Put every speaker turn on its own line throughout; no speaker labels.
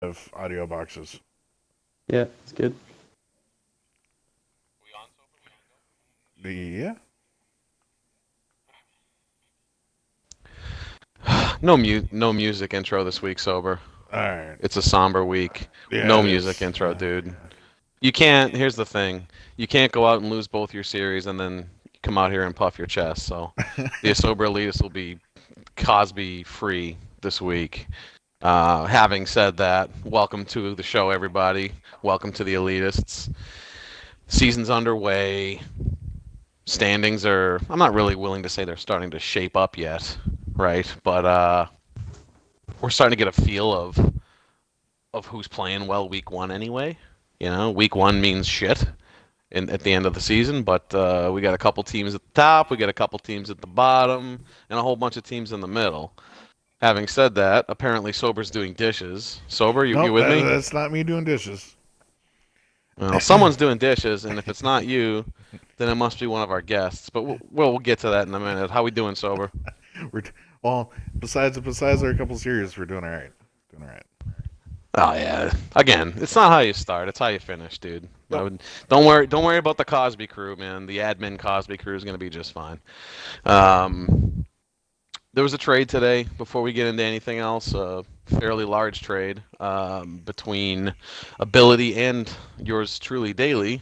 of audio boxes.
Yeah, it's good.
Yeah.
No music intro this week, sober.
All right.
It's a somber week.
Yeah,
No
it
music
is.
intro, dude. You can't. Here's the thing. You can't go out and lose both your series and then come out here and puff your chest. So the Esober Elitists will be Cosby free this week. Having said that, welcome to the show, everybody. Welcome to the Elitists. Season's underway. Standings are. I'm not really willing to say they're starting to shape up yet, right? But we're starting to get a feel of who's playing well week one anyway. You know, week one means shit at the end of the season, but we got a couple teams at the top, we got a couple teams at the bottom, and a whole bunch of teams in the middle. Having said that, apparently Sober's doing dishes. Sober, you
Nope,
with me?
that's not me doing dishes.
Well, someone's doing dishes, and if it's not you, then it must be one of our guests. But we'll get to that in a minute. How we doing, Sober?
We're well, besides our couple series, we're doing all right. Doing all right.
Oh yeah. Again, it's not how you start; it's how you finish, dude.
Nope.
Don't worry about the Cosby crew, man. The admin Cosby crew is gonna be just fine. Um, there was a trade today. Before we get into anything else, a fairly large trade between Ability and yours truly, Daily,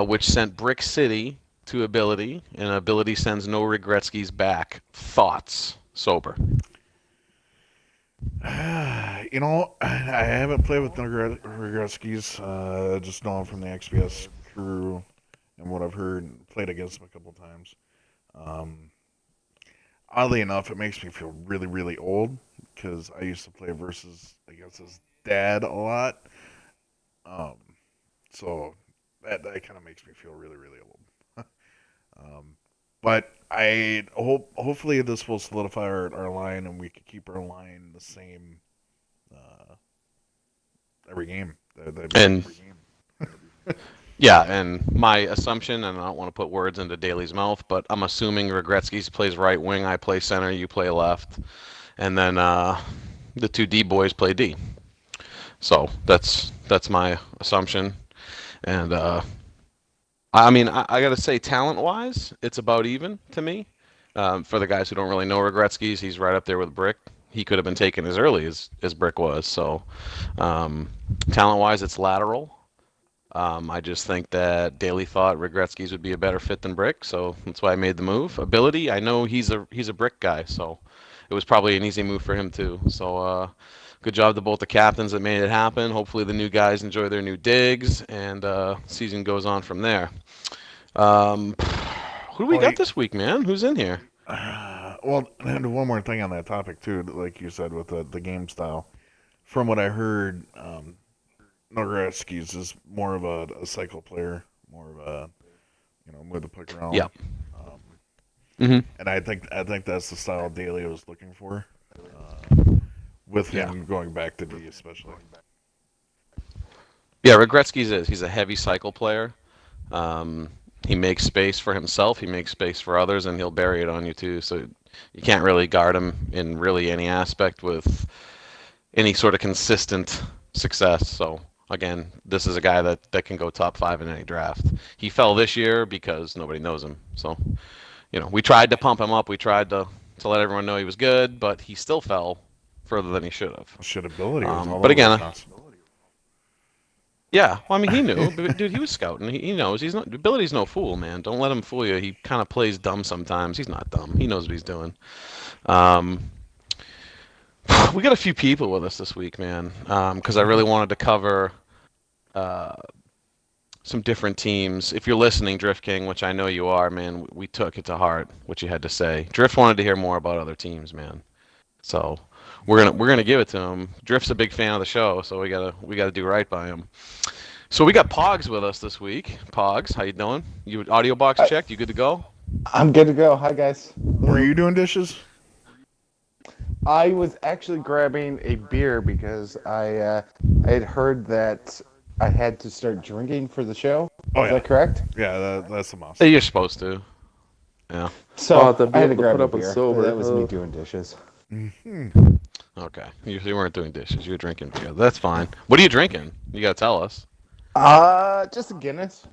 which sent Brick City to Ability, and Ability sends no Regretskis back. Thoughts, Sober?
I haven't played with Nogretzky's. Just know him from the XBS crew and what I've heard. Played against him a couple times. Um, Oddly enough, it makes me feel really, really old because I used to play versus against his dad a lot. Um, so that kind of makes me feel really, really old. But I hopefully this will solidify our line and we can keep our line the same uh, every game. That'd be
And
every game.
yeah, and my assumption, and I don't want to put words into Daly's mouth, but I'm assuming Regretsky plays right wing, I play center, you play left, and then the two D boys play D. So that's my assumption, and I mean I got to say, talent wise, it's about even to me. For the guys who don't really know Regretsky's, he's right up there with Brick. He could have been taken as early as Brick was. So talent wise, it's lateral. I just think that Daly thought Regretsky's would be a better fit than Brick, so that's why I made the move. Ability, I know he's a Brick guy, so it was probably an easy move for him too. So good job to both the captains that made it happen. Hopefully the new guys enjoy their new digs, and season goes on from there. Who do we got this week, man? Who's in here?
Well, and one more thing on that topic too, like you said with the game style. From what I heard, Nogretzky's is more of a cycle player, more of a move the puck around.
Yeah.
Um,
Mm-hmm.
and I think that's the style Daly was looking for, uh, with
Yeah.
him going back to D especially.
Yeah, Regretsky's he's a heavy cycle player. Um, he makes space for himself, he makes space for others, and he'll bury it on you too. So you can't really guard him in really any aspect with any sort of consistent success. So again, this is a guy that can go top five in any draft. He fell this year because nobody knows him. So we tried to pump him up. We tried to let everyone know he was good, but he still fell further than he should have.
Shitability was all
But
over
again,
us.
yeah, well, I mean, he knew, dude. He was scouting. He knows. He's not. Ability's no fool, man. Don't let him fool you. He kind of plays dumb sometimes. He's not dumb. He knows what he's doing. Um, we got a few people with us this week, man, because I really wanted to cover uh, some different teams. If you're listening, Drift King, which I know you are, man, we took it to heart what you had to say. Drift wanted to hear more about other teams, man. So we're gonna give it to him. Drift's a big fan of the show, so we gotta do right by him. So we got Pogs with us this week. Pogs, how you doing? You audio box
I,
checked? You good to go?
I'm good to go. Hi, guys.
Were you doing dishes?
I was actually grabbing a beer because I had heard that I had to start drinking for the show.
Oh
Is
yeah,
that correct?
yeah. That's a must.
Hey, you're supposed to. Yeah.
So
To be
I had to
able to
grab
put
a
up a
beer.
sober.
That was me doing dishes.
Hmm
Okay. You weren't doing dishes. You were drinking beer. That's fine. What are you drinking? You gotta tell us.
Just a Guinness.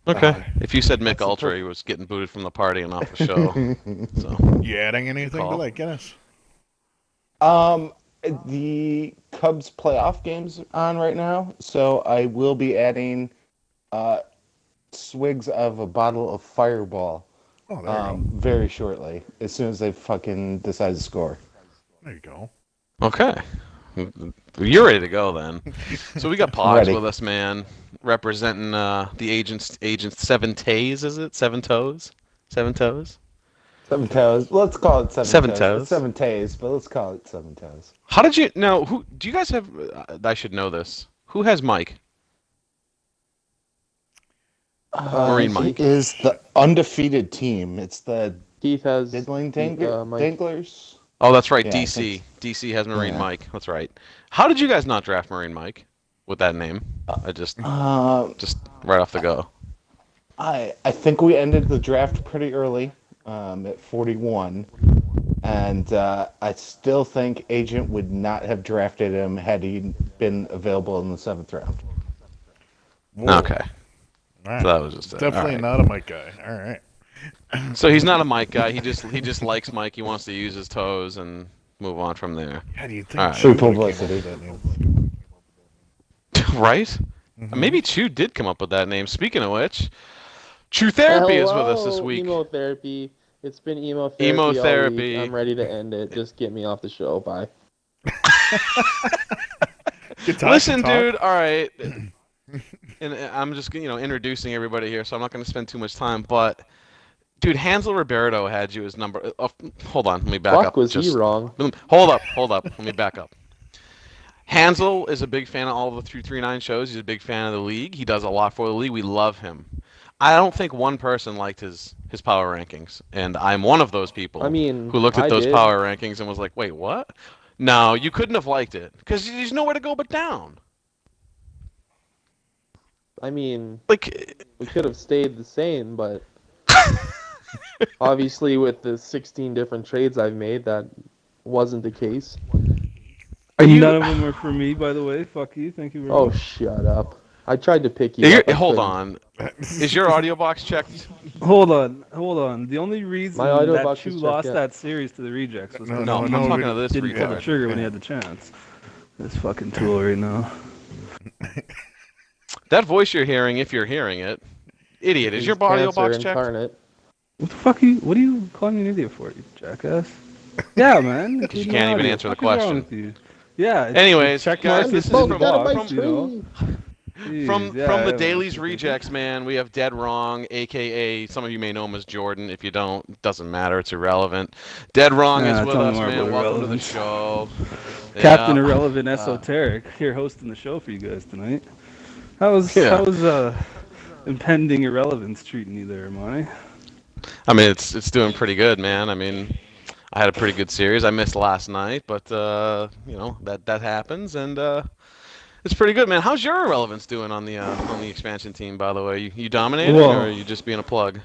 Okay. If you said Mick
That's the
Ultra, he was getting booted from the party and off the show. So
You adding anything to
call.
like Guinness?
The Cubs playoff game's on right now, so I will be adding swigs of a bottle of Fireball
Oh, there you go.
very shortly, as soon as they fucking decide to score.
There you go.
Okay. You're ready to go then. So we got Pogs
Ready.
with us, man, representing the agents 7 Tays, is it? 7 Toes? 7 Toes?
7 toes. Let's call it 7
7
toes.
toes.
It's 7 tays, but let's call it 7 toes.
How did you know? Who do you guys have? I should know this. Who has Mike? Marine Mike.
It is the undefeated team. It's the
Keith has
Diddling
Mike.
Danglers.
Oh, that's right.
Yeah,
DC. DC has Marine
Yeah.
Mike. That's right. How did you guys not draft Marine Mike with that name? I just right off the go.
I think we ended the draft pretty early, at 41, and I still think Agent would not have drafted him had he been available in the 7th round.
Whoa.
Okay.
All right.
So that was just
Definitely
all right.
not a Mike guy. All right.
So he's not a Mike guy. He just likes Mike. He wants to use his toes and move on from there.
How do you think?
All right.
Chew
Free
would've came up
publicity.
with that name?
Right?
Mhm.
Maybe Chew did come up with that name. Speaking of which, Chew Therapy is with us this
Hello,
week.
Emo therapy. It's been emo therapy.
Emo
all
therapy.
week. I'm ready to end it. Just get me off the show. Bye.
Good talk,
Listen,
good talk.
dude. All right. And I'm just introducing everybody here, so I'm not going to spend too much time. But, dude, Hansel Roberto had you as number. Hold on, let me back
Fuck,
up.
was he wrong?
Hold up. Let me back up. Hansel is a big fan of all of the 339 shows. He's a big fan of the league. He does a lot for the league. We love him. I don't think one person liked his power rankings, and I'm one of those people.
I mean,
who looked at
I
those
did.
power rankings and was like, "Wait, what?" No, you couldn't have liked it because there's nowhere to go but down.
I mean,
Like,
we could have stayed the same, but obviously with the 16 different trades I've made, that wasn't the case.
are you?
None of them were for me, by the way. Fuck you. Thank you very
Oh,
much.
shut up. I tried to pick you
You're-
up. I
hold
couldn't.
on. Is your audio box checked?
Hold on. The only reason
My audio
that
box
Chu
is checked
lost
yet.
that series to the rejects was
No,
because
No,
he
I'm
no,
talking to this
didn't pull the
retard.
trigger when he had the chance. This fucking tool right now.
That voice you're hearing, if you're hearing it, idiot, is
He's
your audio
cancer
box checked?
incarnate.
What the fuck what are you calling me an idiot for, you jackass? Yeah, man.
Because you can't even answer the
Fuck is wrong
question.
with you? Yeah.
Anyways,
check
guys,
mark
this
is
is
the
from-
box, you know? Jeez,
From
yeah,
the
yeah,
Dailies
man.
Rejects, man, we have Dead Wrong, aka some of you may know him as Jordan. If you don't, it doesn't matter. It's irrelevant. Dead Wrong
Nah,
is with
tell me
us,
more
man.
about
Welcome to the
irrelevance.
show.
Captain
Yeah.
Irrelevant Esoteric here hosting the show for you guys tonight. How's
Yeah.
impending irrelevance treating you there, Monty?
I mean, it's doing pretty good, man. I mean, I had a pretty good series. I missed last night, but you know that happens, and it's pretty good, man. How's your irrelevance doing on the expansion team, by the way? You dominating,
Well-
or are you just being a plug?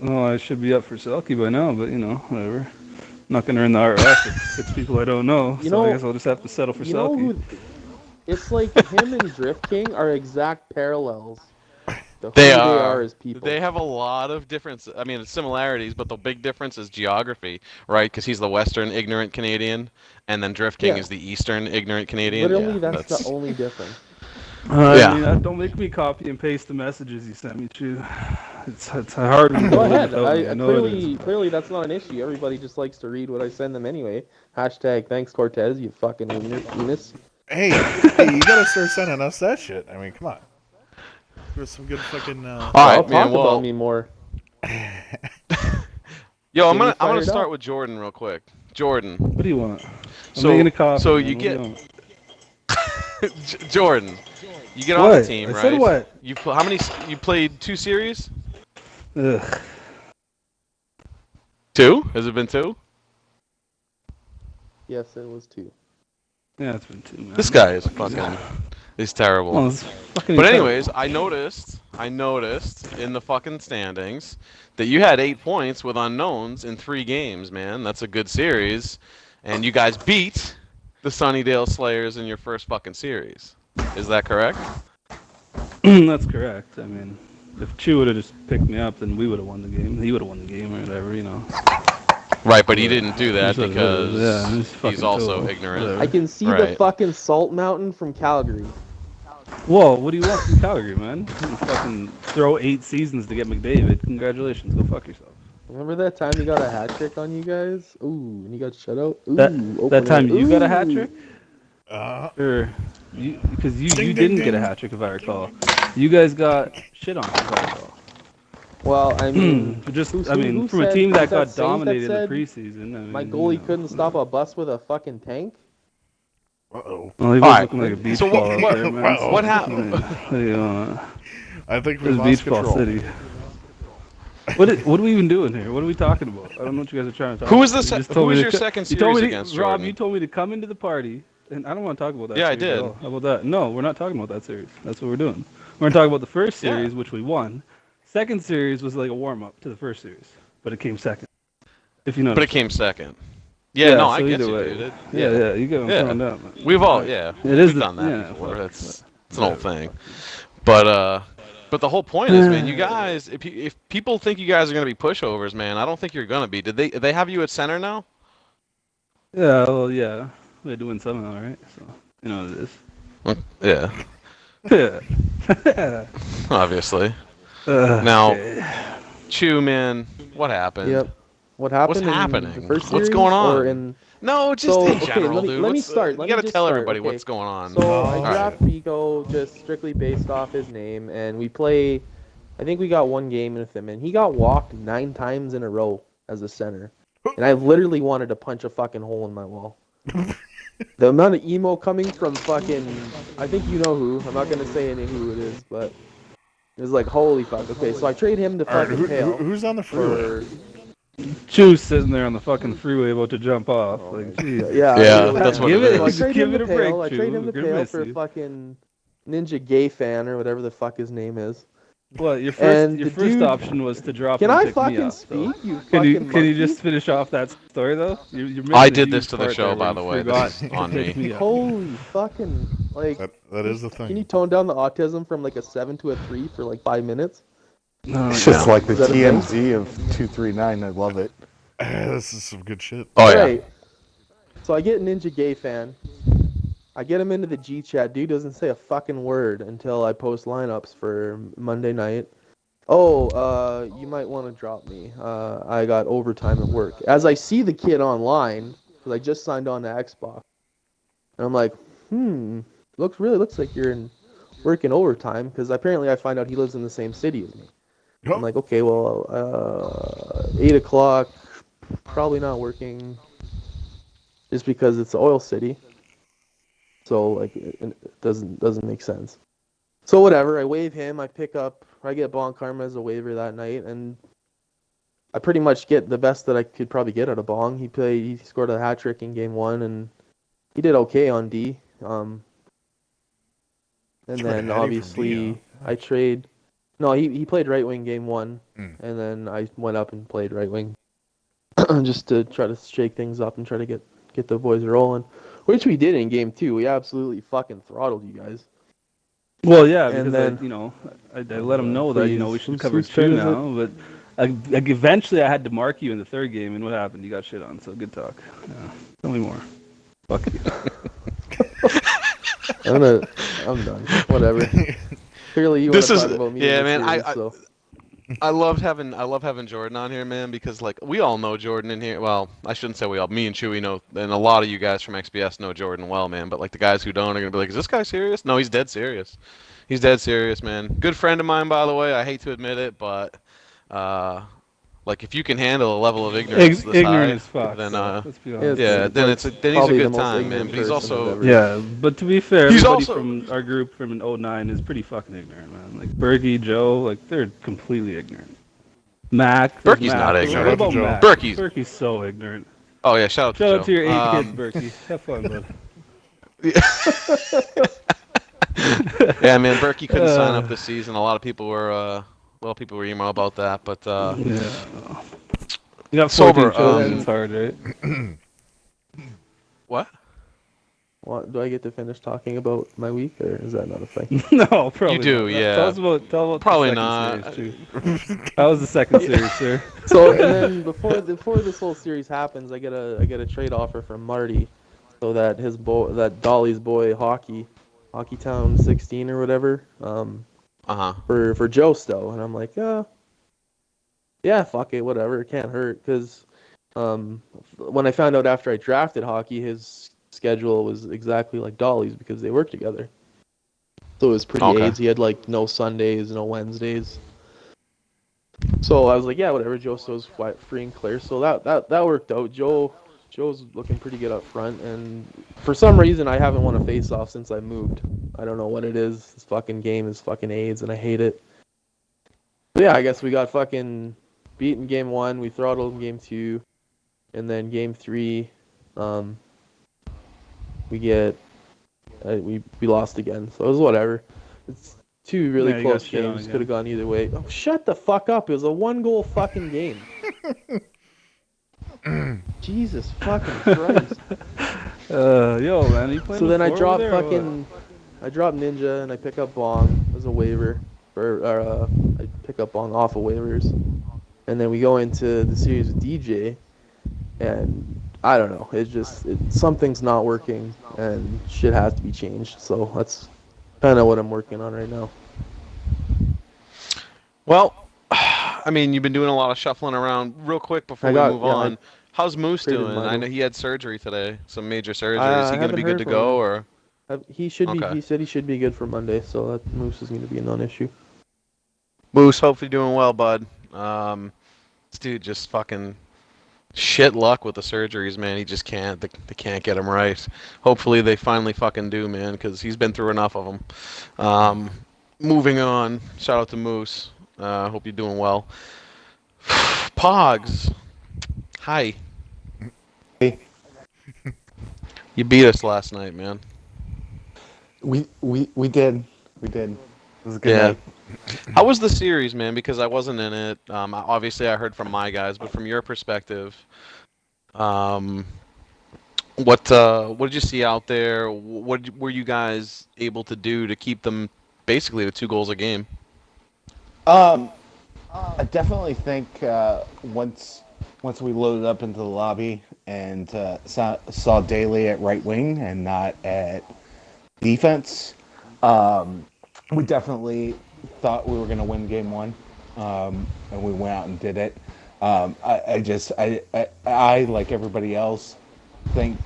Oh, I should be up for Selkie by now, but you know, whatever. I'm not gonna earn the RF with 6 people I don't know,
You
so I
know-
guess I'll just have to settle for
You know
Selkie.
who? It's like him and Drift King are exact parallels. To who
They
they
are.
are as people.
They have a lot of difference. I mean, it's similarities, but the big difference is geography, right? Because he's the Western ignorant Canadian, and then Drift King
Yeah.
is the Eastern ignorant Canadian.
Literally,
Yeah,
that's the only difference.
Yeah.
I mean, don't make me copy and paste the messages you sent me, Chu. It's hard when you
Go
do it
ahead.
without me. I know it is.
Clearly that's not an issue. Everybody just likes to read what I send them anyway. Hashtag thanks Cortez, you fucking penis.
Hey, you gotta start sending us that shit. I mean, come on. There's some good fucking.
All
Well,
right,
talk
man. Well,
about me more.
yo, I'm
Get me
gonna
fired
start
up.
with Jordan real quick. Jordan,
What do you want? I'm
So-
making a coffee.
so
man.
you
What do
get-
want?
Jordan, you get on
What?
the team,
I
right?
said what?
How many? You played 2 series?
Ugh.
2? Has it been 2?
Yes, it was 2.
Yeah, it's been 2, man.
This guy is fucking. He's terrible.
Oh, it's fucking
But
incredible.
anyways, I noticed in the fucking standings that you had 8 points with unknowns in 3 games, man. That's a good series. and you guys beat the Sunnydale Slayers in your first fucking series. Is that correct?
That's correct. I mean, if Chew would have just picked me up, then we would have won the game. He would have won the game or whatever, you know.
Right, but he didn't do that
That's what it is.
because
Yeah, he's
he's
fucking
also
total.
ignorant.
Whatever.
I can see the
Right.
fucking salt mountain from Calgary.
Whoa, what do you want from Calgary, man? You can fucking throw 8 seasons to get McDavid. Congratulations, go fuck yourself.
Remember that time he got a hat trick on you guys? Ooh, and he got shut out? Ooh,
That time you got a hat
Ooh.
trick? Or because you
Ding,
didn't
ding,
get a
ding.
hat trick if I recall. You guys got shit on if I recall.
Well, I mean,
Just
who
I mean, from a
said-
team
was
that got
Saint that
dominated in the
said
preseason. I mean,
my
you
goalie
know.
couldn't stop a bus with a fucking tank?
Uh-oh.
Well, he was
Alright,
looking like a beach
so
ball
what-
out there, man.
what-
what happened?
I think
It
we
was
lost
beach ball
control.
city. What are we even doing here? What are we talking about? I don't know what you guys are trying to talk
Who was
about.
the
You
se-
just
who
told
was
me
your
to
second
you told
series
me
against
Rob,
Jordan?
you told me to come into the party, and I don't want to talk about that
Yeah, I
series at
did.
all. How about that? No, we're not talking about that series. That's what we're doing. We're going to talk about the first
Yeah.
series, which we won. Second series was like a warm-up to the first series, but it came second. If you know.
But it came second. Yeah, no, I
so
get
either
you,
way.
dude.
Yeah, you get what I'm
Yeah.
throwing down, man.
We've all, yeah,
It is
we've
the-
done that
yeah,
before.
fuck,
It's an old thing. But the whole point is, man, you guys, if people think you guys are gonna be pushovers, man, I don't think you're gonna be. Did they have you at center now?
Yeah, well, yeah. We're doing somehow, right? So, you know what it is.
Yeah,
Yeah.
obviously. Now,
Okay.
Chew, man, what happened?
Yep. What happened
What's
in
happening?
the first
What's
series?
going on?
Or in...
No, just
So,
in
okay,
general,
let me-
dude.
let me
What's-
start,
You
let me
gotta
just
tell
start,
everybody
okay.
what's going on.
So I
Alright.
draft Pico just strictly based off his name, and we play. I think we got one game with him, and he got walked 9 times in a row as a center, and I literally wanted to punch a fucking hole in my wall. The amount of emo coming from fucking, I think you know who. I'm not gonna say any who it is, but it was like holy fuck. Okay, so I trade him to
All right,
fucking Pale
who's on the freeway?
for
Chew's sitting there on the fucking freeway about to jump off. Like, geez.
yeah,
Yeah,
really
that's
am.
what
Give
it
it,
So I
is.
trade
give
him
it
to
a break,
Pale. I trade
Chew.
him to
We're gonna
Pale
miss
for
you.
fucking Ninja Gay Fan or whatever the fuck his name is.
What your
And
first
the dude-
option was to drop.
Can
and
I
pick me
fucking
up, so.
speak? You
Can you
fucking
can you
monkey?
just finish off that story though? You're missing
I
a
did
huge
this to the
part
show,
there
by
where
the
you
way.
forgot
This is
to
on
pick
me.
up.
Holy fucking like!
That is the
Can you
thing.
tone down the autism from like a 7 to a 3 for like 5 minutes?
No,
It's just like the
Is that a thing?
TMZ of 239. I love it.
This is some good shit.
Oh yeah.
Right. So I get Ninja Gay Fan. I get him into the G chat. Dude doesn't say a fucking word until I post lineups for Monday night. Oh, you might want to drop me. I got overtime at work. As I see the kid online, because I just signed on to Xbox, and I'm like, looks like you're working overtime, because apparently I find out he lives in the same city as me.
Oh,
I'm like, okay, well, 8 o'clock, probably not working, just because it's the oil city. So like, it doesn't make sense. So whatever, I waive him. I get Bon Karma as a waiver that night, and I pretty much get the best that I could probably get out of Bong. He scored a hat trick in game 1, and he did okay on D. And
Scored a
then
hattie from
obviously
D,
I trade. No, he played right wing game 1,
Mm.
and then I went up and played right wing, just to try to shake things up and try to get the boys rolling, which we did in game 2. We absolutely fucking throttled you guys.
Well, yeah,
And
because
then-
I let them know that we
Please,
should
whose-
cover
whose
2
turn is it?
now, but eventually I had to mark you in the 3rd game, and what happened? You got shit on. So good talk. Yeah. Tell me more. Fuck you.
I'm done. Whatever. Clearly, you want
This
to
is-
talk about me.
yeah,
in this
man, I-
series, so.
I love having Jordan on here, man, because like we all know Jordan in here. Well, I shouldn't say we all. Me and Chewy know, and a lot of you guys from XBS know Jordan well, man. But like the guys who don't are gonna be like, "Is this guy serious?" No, he's dead serious. He's dead serious, man. Good friend of mine, by the way. I hate to admit it, but like if you can handle a level of ignorance this
Ignorant
high,
as fuck.
then
so, let's be honest.
yeah,
It's
then
like
he's a
probably the
good
most
time, man.
ignorant
But he's
person I've
also
ever-
Yeah, but to be fair,
He's
everybody
also-
from our group from 09 is pretty fucking ignorant, man. Like Berkey, Joe, like they're completely ignorant. Mac,
Berkey's
Mac,
not
what
ignorant.
about
Joe.
Mac?
Berkey's-
Berkey's so ignorant.
Oh yeah, shout out to
Shout
Joe.
out to your 8 kids, Berkey. Have fun, bud.
Yeah, man, Berkey couldn't sign up this season. A lot of people were emailing about that, but
Yeah. You got 14
Sober,
children, it's hard, right?
What?
What, do I get to finish talking about my week, or is that not a thing?
No, probably
You do,
not.
yeah.
Tell about
Probably
the
not.
second series too. How was the second series, sir?
So, and then before this whole series happens, I get a trade offer from Marty, so that Dolly's boy Hockey Town 16 or whatever,
Uh-huh.
for Joe Stowe, and I'm like, yeah, fuck it, whatever, it can't hurt, because when I found out after I drafted Hockey, his schedule was exactly like Dolly's because they work together. So it was pretty
Okay.
AIDS. He had like no Sundays, no Wednesdays. So I was like, yeah, whatever. Joe Stowe's free and clear. So that worked out. Joe's looking pretty good up front, and for some reason I haven't won a face-off since I moved. I don't know what it is. This fucking game is fucking AIDS, and I hate it. But yeah, I guess we got fucking beaten game 1. We throttled game 2, and then game 3, we lost again. So it was whatever. It's two really
Yeah, you got
close
shit on
games.
again.
Could have gone either way. Oh, shut the fuck up. It was a 1-goal fucking game. Jesus fucking Christ.
Yo, man, you playing
So then I
with
dropped
Florida or what?
I dropped Ninja and I pick up Bong as a waiver. I pick up Bong off of waivers. And then we go into the series with DJ, and I don't know. Something's not working, and shit has to be changed. So that's kind of what I'm working on right now.
Well, I mean, you've been doing a lot of shuffling around. Real quick before we move on, how's Moose
traded
doing? I know he had surgery today, some major surgery. Is he going to
haven't
be good
heard
to
from
go,
him.
or?
He should be.
Okay.
He said he should be good for Monday, so that Moose is going to be a non-issue.
Moose, hopefully doing well, bud. This dude just fucking shit luck with the surgeries, man. He just can't. They can't get him right. Hopefully they finally fucking do, man, because he's been through enough of them. Moving on. Shout out to Moose. Hope you're doing well. Pogs. Hi.
Hey.
You beat us last night, man.
We did. It was a good
Yeah.
night.
How was the series, man? Because I wasn't in it. Obviously, I heard from my guys, but from your perspective, what did you see out there? What were you guys able to do to keep them basically to 2 goals a game?
I definitely think once we loaded up into the lobby and saw Daly at right wing and not at defense, we definitely thought we were going to win game 1, and we went out and did it. I like everybody else think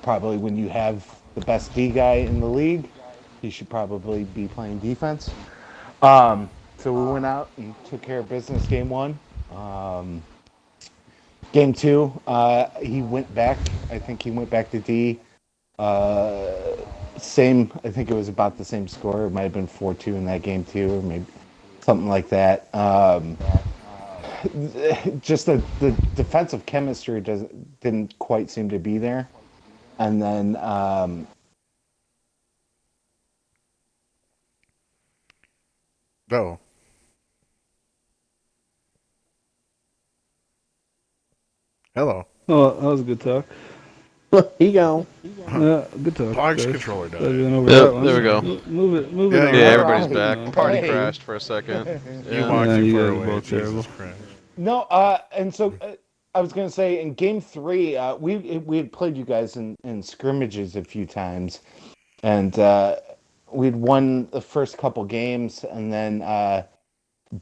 probably when you have the best D guy in the league, he should probably be playing defense. So we went out and took care of business game 1. Game 2, he went back. I think he went back to D. Same. I think it was about the same score. It might have been 4-2 in that game too, or maybe something like that. Just the defensive chemistry didn't quite seem to be there, and then
No. Hello.
Oh, that was a good talk.
He go.
Yeah, good talk.
Pog's
guys.
controller died.
Going over
Yep,
that one.
there we go.
Move it.
Yeah,
on.
Yeah,
Yeah,
everybody's
right.
back. Party
Hey.
crashed for a second.
You
Yeah.
walked
Yeah,
too
you
far
guys are
away.
both
Jesus
terrible.
Christ.
no. And so I was going to say in game 3, we had played you guys in scrimmages a few times, and we'd won the first couple games, and then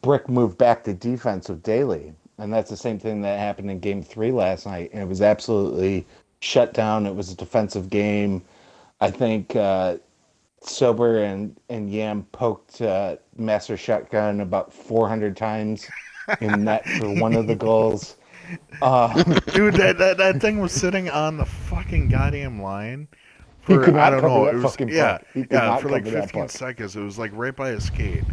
Brick moved back to defense with Daly. And that's the same thing that happened in game 3 last night. And it was absolutely shut down. It was a defensive game. I think Sober and Yam poked Master Shotgun about 400 times in net for one of the goals.
Dude, that thing was sitting on the fucking goddamn line
He
for
could not
I don't
cover
know.
that
It was
fucking
yeah,
puck. He could
yeah,
not
for like
cover that
15
puck.
seconds. It was like right by his skate,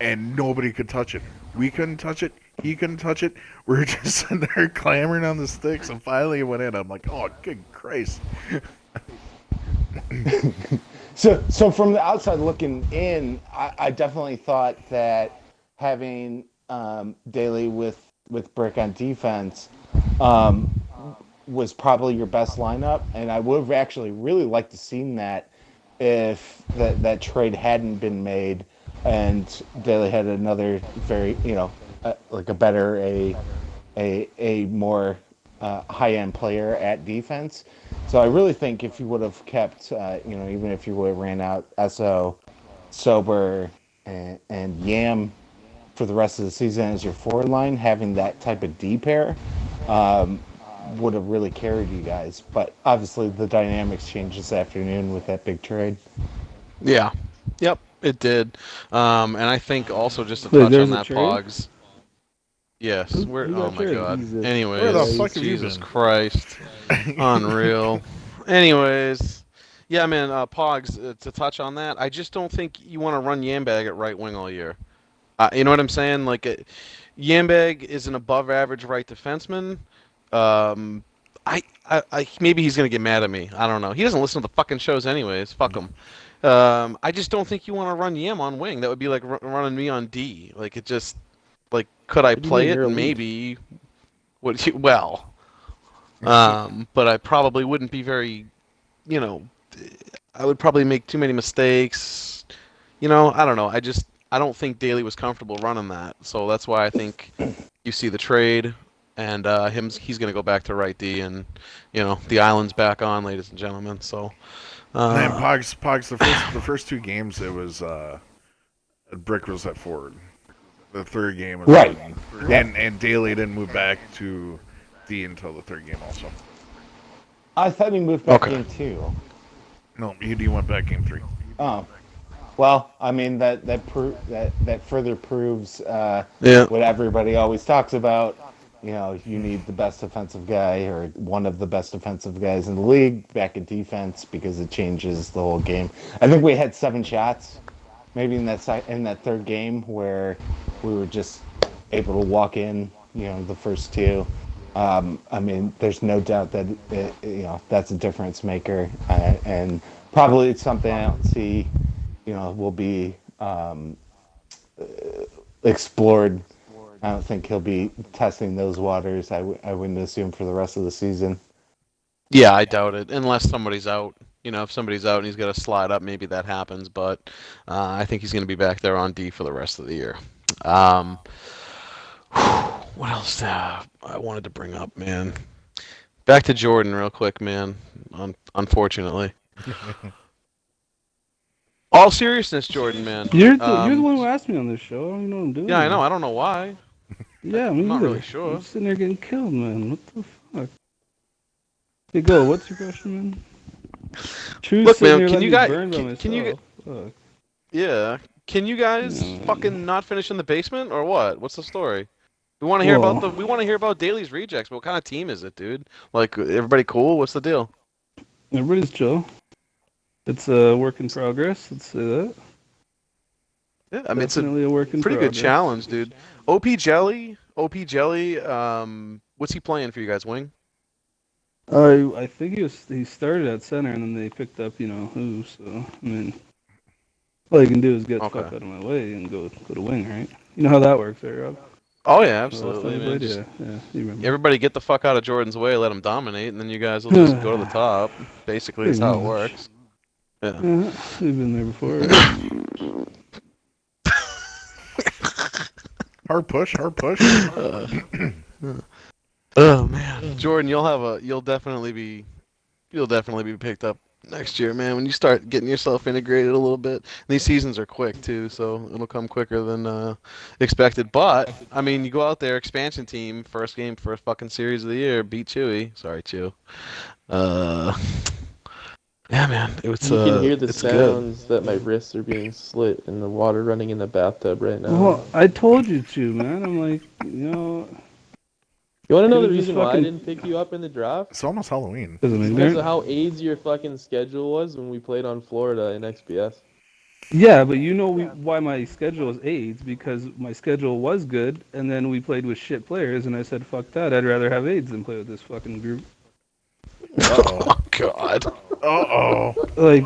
and nobody could touch it. We couldn't touch it. He couldn't touch it. We were just sitting there clamoring on the sticks, and finally it went in. I'm like, oh, good Christ.
So from the outside looking in, I definitely thought that having Daly with Brick on defense was probably your best lineup, and I would have actually really liked to seen that if that trade hadn't been made and they had another very like a better a more high end player at defense. So I really think if you would have kept even if you would have ran out Sober and Yam for the rest of the season as your forward line, having that type of D pair would have really carried you guys. But obviously the dynamics changed this afternoon with that big trade.
Yeah. Yep, it did. And I think also just to
Wait,
touch
there's
on
a
that,
trade?
Pogs. Yes,
Who
we're.
got
Oh my
traded?
God.
Jesus
Anyways,
Where the
Christ.
fuck have you
Jesus
been?
Christ, unreal. Anyways, yeah, man. Pogs. To touch on that, I just don't think you want to run Yambag at right wing all year. You know what I'm saying? Like, Yambag is an above average right defenseman. Um, maybe he's gonna get mad at me. I don't know. He doesn't listen to the fucking shows anyways. Fuck him. I just don't think you want to run Yam on wing. That would be like running me on D. Like it just like could I
What do you
play
mean,
it?
you're elite?
Maybe. Would you, well, but I probably wouldn't be very. You know, I would probably make too many mistakes. I don't know. I don't think Daly was comfortable running that. So that's why I think you see the trade and he's going to go back to right D and the island's back on, ladies and gentlemen. So
Man, Pogs, the first two games it was Brick was at forward. The third game was
Right.
and Daly didn't move back to D until the third game also.
I thought he moved back
Okay.
game 2.
No, he went back game 3.
Oh, well, I mean that further proves
Yeah.
what everybody always talks about. You need the best defensive guy or one of the best defensive guys in the league back in defense because it changes the whole game. I think we had 7 shots, maybe in that third game where we were just able to walk in. The first 2. I mean, there's no doubt that that's a difference maker, and probably it's something I don't see. Will be explored. I don't think he'll be testing those waters. I wouldn't assume for the rest of the season.
Yeah, I doubt it unless somebody's out. If somebody's out and he's got to slide up, maybe that happens. But I think he's going to be back there on D for the rest of the year. What else I wanted to bring up, man? Back to Jordan real quick, man. Unfortunately. All seriousness, Jordan, man.
You're the one who asked me on this show. I don't even know what I'm doing.
Yeah, I know. I don't know why.
Yeah, me
I'm not
either.
really sure.
I'm sitting there getting killed, man. What the fuck? Hey, go. What's your question, man? Truth
Look,
sitting
man,
here
can
letting
you
me
guys-
burn by
can you
myself. Fuck.
Yeah. Can you guys
Yeah.
fucking not finish in the basement or what? What's the story? We want to hear
Well-
about we want to hear about Daly's rejects. But what kind of team is it, dude? Like everybody cool? What's the deal?
Everybody's chill. It's a work in progress. Let's say that.
Yeah, I mean it's a
Definitely a work in
pretty
progress.
good challenge, dude. OP Jelly. What's he playing for you guys? Wing?
I think he started at center and then they picked up who. So I mean, all you can do is get the
Okay.
fuck out of my way and go to wing, right? You know how that works, right, Rob?
Oh yeah,
Last time
absolutely,
we
man.
played?
Just
Yeah, you remember.
everybody get the fuck out of Jordan's way, let him dominate, and then you guys will just go to the top. Basically, is how it
Pretty much.
works. Yeah.
Yeah, we've been there before. Right?
Hard push.
Oh man, Jordan, you'll definitely be picked up next year, man. When you start getting yourself integrated a little bit, these seasons are quick too, so it'll come quicker than expected. But I mean, you go out there, expansion team, first game, first fucking series of the year, beat Chewy. Sorry, Chew. Yeah, man, it's
You can hear the
it's good.
sounds that my wrists are being slit and the water running in the bathtub right now.
Well, I told you to, man. I'm like,
you want to know the
could've just
reason why I
fucking-
didn't pick you up in the draft?
It's almost Halloween.
doesn't
It's
make
because of
sense.
how AIDS your fucking schedule was when we played on Florida in XBS.
Yeah, but why my schedule was AIDS because my schedule was good, and then we played with shit players, and I said, fuck that. I'd rather have AIDS than play with this fucking group.
Uh-oh.
Oh God.
Uh-oh.
Like,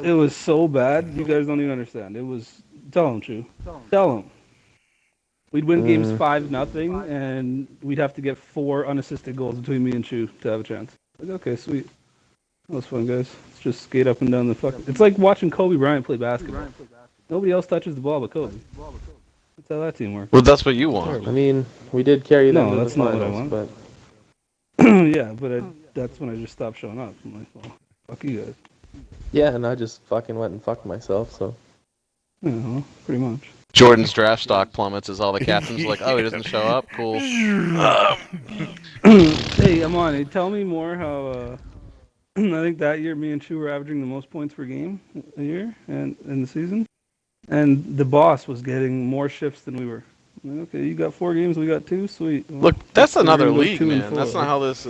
it was so bad. You guys don't even understand. It was. Tell him, Chew. Tell him. We'd win games 5-0, and we'd have to get 4 unassisted goals between me and Chu to have a chance. Like, okay, sweet. That was fun, guys. Let's just skate up and down the fucking. It's like watching Kobe Bryant play basketball. Nobody else touches the ball but Kobe. That's how that team works.
Well, that's what you want.
I mean, we did carry them
No,
to the
that's not what I
finals,
want.
but
Yeah, but that's when I just stopped showing up. I'm like, well, fuck you guys.
yeah, and I just fucking went and fucked myself. So
Yeah, well, pretty much.
Jordan's draft stock plummets as all the captains are like, oh, he doesn't show up? Cool.
Hey, Amani, tell me more how. I think that year me and Chu were averaging the most points per game a year and in the season, and the boss was getting more shifts than we were. I'm like, okay, you got 4 games, we got 2, sweet. Well,
Look, that's
we're
another
gonna go
league,
2 and
man.
4,
That's not
right?
how this.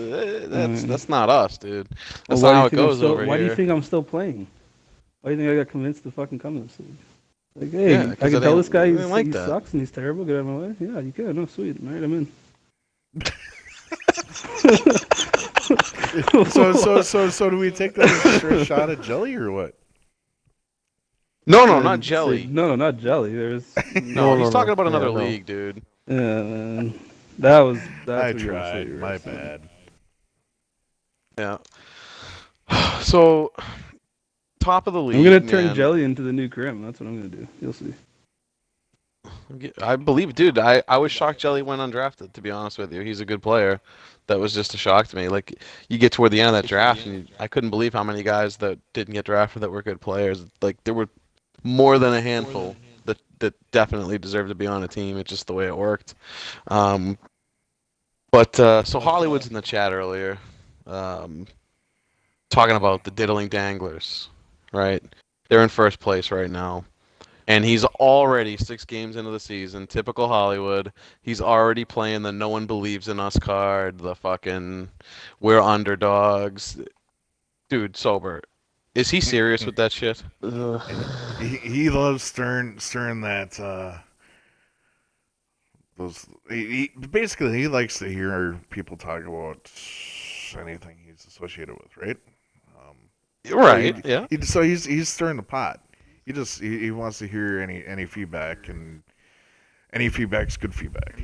That's not us, dude. That's
Well,
not how it goes over
Why do you
here.
think I'm still playing? Why do you think I got convinced to fucking come to this league? Like, hey,
Yeah, 'cause
I can
it
tell
ain't-
this guy
it ain't like
he
that.
sucks and he's terrible. Get out of my way. Yeah, you can. No, sweet. All right, I'm in.
So do we take that as a straight shot at jelly or what?
No,
Yeah,
not
say-
jelly.
No, not jelly. There's.
No, he's
no.
talking about
Yeah,
another
no.
league, dude.
Yeah, man. That's
I
what you were
tried.
saying.
My bad.
Yeah. So, top of the league.
I'm gonna turn
man.
jelly into the new Grim. That's what I'm gonna do. You'll see.
I believe, dude. I was shocked Jelly went undrafted. To be honest with you, he's a good player. That was just a shock to me. Like, you get toward the end of that draft, and I couldn't believe how many guys that didn't get drafted that were good players. Like, there were more than a handful that definitely deserved to be on a team. It's just the way it worked. So Hollywood's in the chat earlier, talking about the diddling danglers, right? They're in first place right now. And he's already 6 games into the season. Typical Hollywood. He's already playing the no one believes in us card. The fucking we're underdogs. Dude, sober. Is he serious with that shit?
He loves stirring that those. Basically he likes to hear people talk about anything he's associated with, right?
Right. Yeah.
So he's stirring the pot. He wants to hear any feedback, and any feedback's good feedback.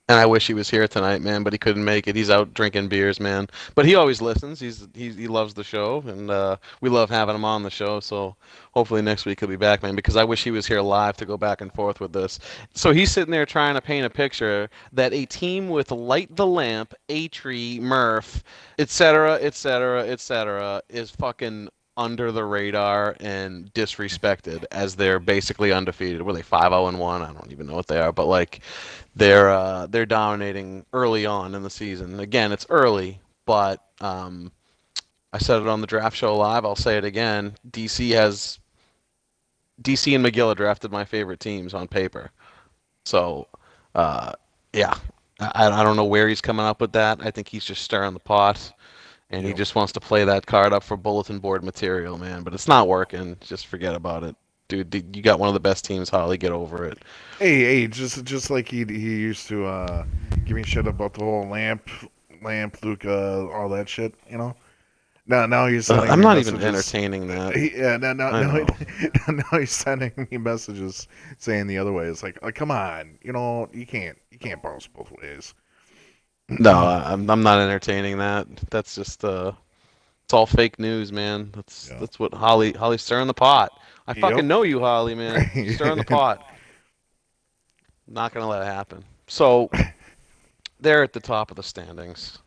And I wish he was here tonight, man, but he couldn't make it. He's out drinking beers, man. But he always listens. He loves the show, and we love having him on the show. So hopefully next week he'll be back, man, because I wish he was here live to go back and forth with this. So he's sitting there trying to paint a picture that a team with Light the Lamp, A-Tree, Murph, etc., etc., etc., is fucking under the radar and disrespected as they're basically undefeated. Were they 5-0-1? I don't even know what they are, but like they're dominating early on in the season. Again, it's early, but I said it on the draft show live. I'll say it again. DC and McGill drafted my favorite teams on paper. So, yeah, I don't know where he's coming up with that. I think he's just stirring the pot. And he just wants to play that card up for bulletin board material, man. But it's not working. Just forget about it. Dude, you got one of the best teams, Holly. Get over it.
Hey, just like he used to give me shit about the whole lamp, Luca, all that shit, you know. Now he's sending
I'm
me
not
messages.
even entertaining that.
Now he's sending me messages saying the other way. It's like come on, you can't bounce both ways.
No, I'm not entertaining that. That's just it's all fake news, man. That's what Holly's stirring the pot. I fucking know you, Holly, man. You're stirring the pot. Not gonna let it happen. So they're at the top of the standings.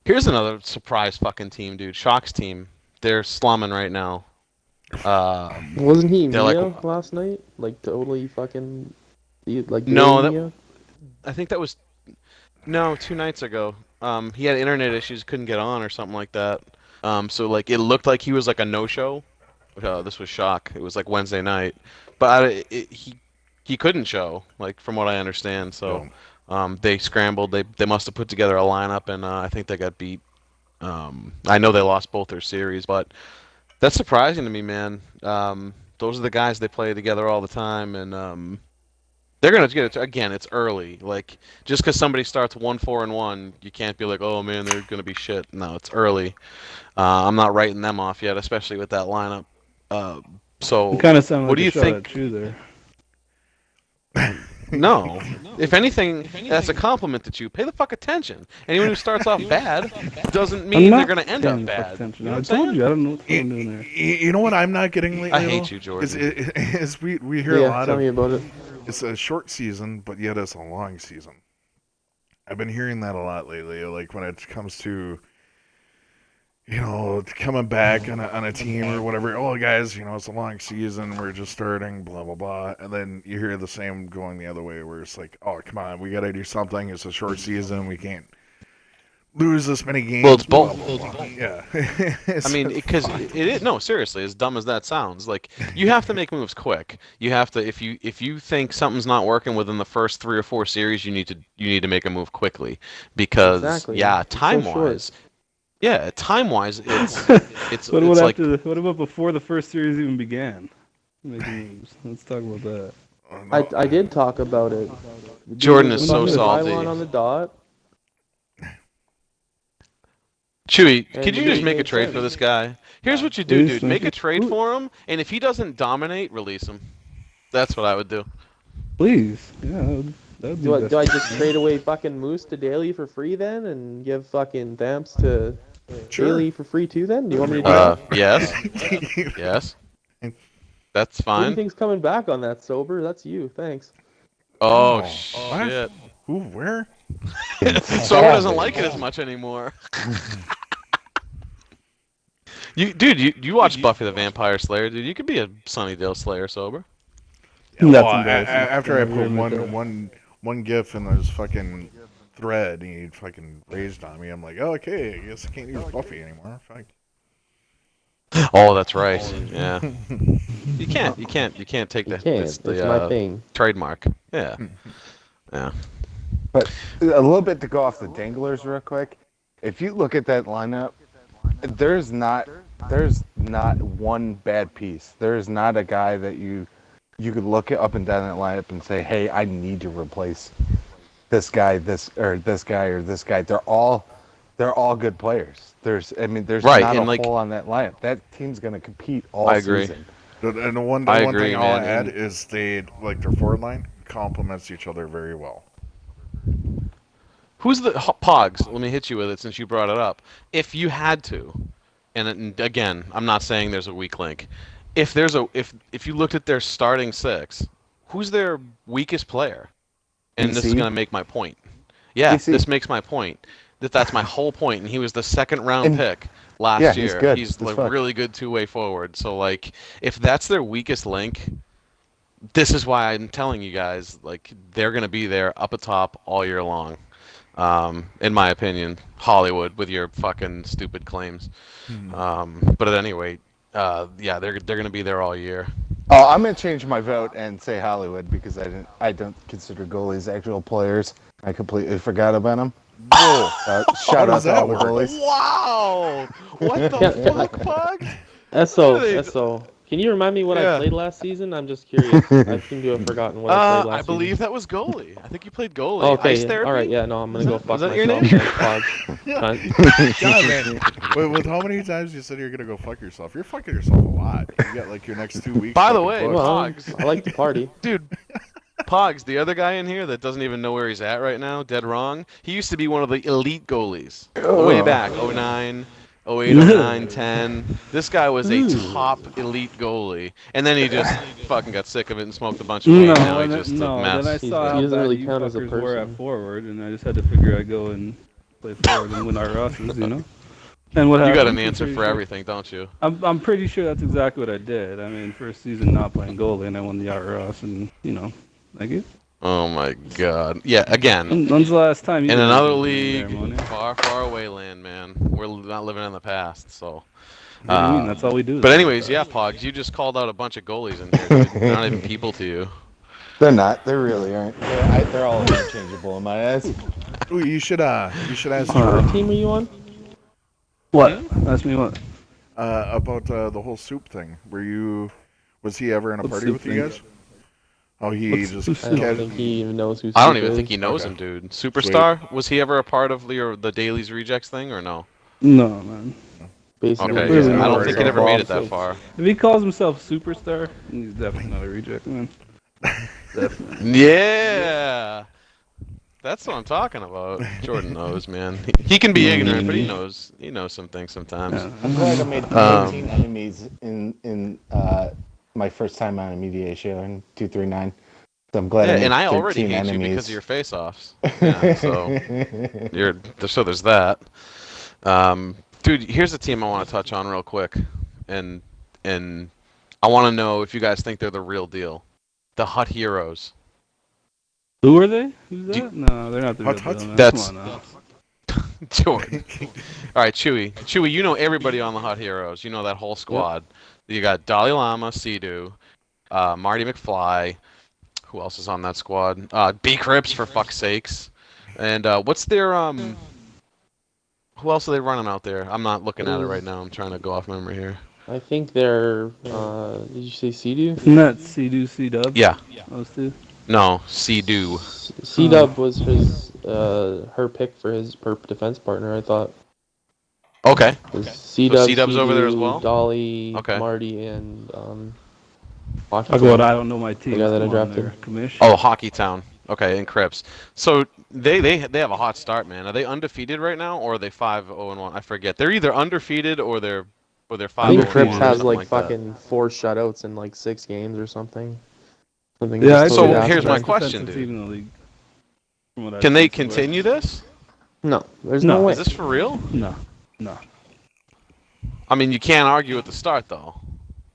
Here's another surprise fucking team, dude. Shock's team. They're slumming right now.
Wasn't he
They're
Mia
like-
last night? Like totally fucking like
No,
doing Mia?
I think that was 2 nights ago. He had internet issues, couldn't get on or something like that. So like it looked like he was like a no-show. This was Shock. It was like Wednesday night, but he couldn't show, like from what I understand. So they scrambled. They must have put together a lineup, and I think they got beat. I know they lost both their series, but that's surprising to me, man. Those are the guys they play together all the time, and they're gonna get it. Again, it's early. Like just because somebody starts 1-4-1, you can't be like, oh man, they're gonna be shit. No, it's early. I'm not writing them off yet, especially with that lineup. So
It kind of sounded
what
like
do
a
you
shot
think?
at you there.
No. If anything, that's a compliment to you. Pay the fuck attention. Anyone who starts off bad doesn't mean they're going to end up bad. You know
I
what I'm
told
saying?
you, I don't know what's going on there.
You know what I'm not getting lately?
I hate
though?
you, Jordan.
Is we hear a
Yeah,
lot
tell
of
me about it.
it's a short season, but yet it's a long season. I've been hearing that a lot lately. Like when it comes to coming back on a team or whatever. Oh, guys, it's a long season. We're just starting, blah, blah, blah. And then you hear the same going the other way where it's like, oh, come on, we got to do something. It's a short season. We can't lose this many games.
Well, it's
blah,
both.
blah, blah. Yeah.
I mean, because it is no, seriously, as dumb as that sounds, like you have to make moves quick. You have to if you think something's not working within the first 3 or 4 series, you need to make a move quickly because
Exactly.
yeah,
It's so
time
short.
wise, it's
What
like
about before the first series even began? Making moves. Let's talk about that.
I did talk about it.
Jordan
Dude,
is so
fucking
salty.
Pylon on the dot.
Chewy,
And
could you
it
just
made
make a trade
sense.
for this guy? Here's what you do,
Please,
dude.
thank
Make
you.
a trade for him, and if he doesn't dominate, release him. That's what I would do.
Please. Yeah, that would be best.
Do I just trade away fucking Moose to Daly for free then, and give fucking Vamps to Daly for free too then? Do you want me to do that?
Yes. Yes. That's
Who do
fine.
you think's coming back on that, Sober? That's you. Thanks.
Oh,
What?
shit.
Who? Where?
Sober doesn't like it as much anymore. You watch Buffy the Vampire Slayer, dude. You could be a Sunnydale Slayer, Sober.
That's
Well,
embarrassing.
after I
Yeah,
put
we're with that.
one GIF in this fucking thread, and he fucking raised on me. I'm like, oh, okay, I guess I can't use Buffy anymore. Fuck.
Oh, that's right. Yeah. You can't take
You
that.
can't.
It's
It's
the
my thing.
trademark. Yeah. Yeah.
But a little bit to go off the danglers real quick. If you look at that lineup, there's not one bad piece. There's not a guy that you could look up and down that lineup and say, hey, I need to replace this guy, this guy. They're all good players. There's
Right,
not
and
a
like-
hole on that lineup. That team's gonna compete all
I agree.
season.
And the one
I
thing
agree,
I'll
man,
add
and-
is their forward line complements each other very well.
Who's the Pogs? Let me hit you with it since you brought it up. If you had to, and again, I'm not saying there's a weak link. If you looked at their starting 6, who's their weakest player? And this is
DC?
going to make my point. Yeah,
DC.
this makes my point. That's my whole point. And he was the second round
And-
pick last
yeah,
year.
he's good
He's
as
like
fuck.
really good two-way forward. So like, if that's their weakest link, this is why I'm telling you guys, like, they're going to be there up atop all year long. In my opinion, Hollywood with your fucking stupid claims. But at any rate, yeah, they're gonna be there all year.
Oh, I'm gonna change my vote and say Hollywood because I don't consider goalies actual players. I completely forgot about them. Shout out
does
to
that
all the
work?
goalies.
Wow! What the
Yeah,
fuck, Pug?
Eso. Can you remind me what
Yeah.
I played last season? I'm just curious. I seem to have forgotten what I played last
I believe
season.
that was goalie. I think you played goalie.
Oh, okay,
Ice therapy?
all right, yeah, no, I'm gonna go fuck
Was that your
myself.
name?
Thanks, Pog.
God, man. With how many times you said you're gonna go fuck yourself? You're fucking yourself a lot. You got like your next 2 weeks.
By the
fucking
way,
booked.
Well,
Pogs.
I like to party.
Dude, Pogs, the other guy in here that doesn't even know where he's at right now, dead wrong, he used to be one of the elite goalies. Way back, 09, 08, 09, 10. This guy was a top elite goalie. And then he just fucking got sick of it and smoked a bunch of weed. Now he's just a
then I
mess.
saw
He
how
doesn't
bad
really
you
count as a
fuckers were at
person.
forward, and I just had to figure I'd go and play forward and win our Rosses, you know? And what
You
happened?
got an
I'm
answer
pretty
for
sure-
everything, don't you?
I'm pretty sure that's exactly what I did. I mean, first season not playing goalie, and I won the Ross, and, you know, thank you.
Oh my god. Yeah, again,
When's the last time you
in
did
another
anything
league,
there, Monia?
far, far away land, man. We're not living in the past, so.
What do you mean? That's all we do.
But anyways, yeah, Pogs, you just called out a bunch of goalies in here, dude. They're not even people to you.
They're not. They really aren't. They're all interchangeable in my eyes.
Ooh, you should ask
What team are you on?
What? Ask me what?
about the whole soup thing. Was he ever in a
What
party
soup
with you
thing?
guys? Oh, he
What's
just
soup?
I don't
cas-
think he even knows who.
I don't
Soup
even
is.
think he knows
Okay.
him, dude. Superstar? Was he ever a part of the Dailies Rejects thing or no?
No, man.
Basically,
Okay,
Yeah,
I don't
yeah,
think
yeah.
it ever made it that
So-
far.
If he calls himself superstar, he's definitely not a reject, man. Definitely.
Yeah. That's what I'm talking about. Jordan knows, man. He can be ignorant, but he knows some things sometimes.
Yeah.
I'm glad I made
Um,
13 enemies in my first time on a mediation in 239. So I'm glad
Yeah,
I made
and I
13
already hate
enemies.
you because of your face-offs. Yeah, so there's that. Dude, here's a team I want to touch on real quick, and and I want to know if you guys think they're the real deal. The Hut Heroes.
Who are they? Who's
Do-
that? No, they're not the real
Hut
deal,
Hut?
man.
That's
Come on now.
Jordan. All right, Chewy. Chewy, you know everybody on the Hut Heroes. You know that whole squad. You got Dalai Lama, Sidhu, Marty McFly. Who else is on that squad? B Crips for fuck's sakes. And what's their Who else are they running out there? I'm not looking at it right now. I'm trying to go off memory here.
I think they're. Did you say Sea-Doo?
Isn't that C-Do, C-Dub?
Yeah.
Those two?
No, Sidhu.
C-Dub was his her pick for his perp defense partner. I thought.
Okay.
C-Dub,
C-Dub's over there as
Sea-Doo,
well?
Dolly,
Okay.
Marty, and Hockey
Talk
Town.
about I don't know my team.
guy that I
Come on
drafted.
there, Commish.
Oh, Hockey Town. Okay, and Crips. So they have a hot start, man. Are they undefeated right now, or are they 5-0-1? I forget. They're either undefeated or they're 5-0-1
I think Crips
or
has
something
like
that.
fucking 4 shutouts in like 6 games or something. Something
Yeah,
just
So
totally
here's my
asinine.
question,
defensive
dude.
team in the league. From what I've
Can they
seen so far.
continue this?
No, there's
No.
no way.
Is this for real?
No.
I mean, you can't argue at the start, though.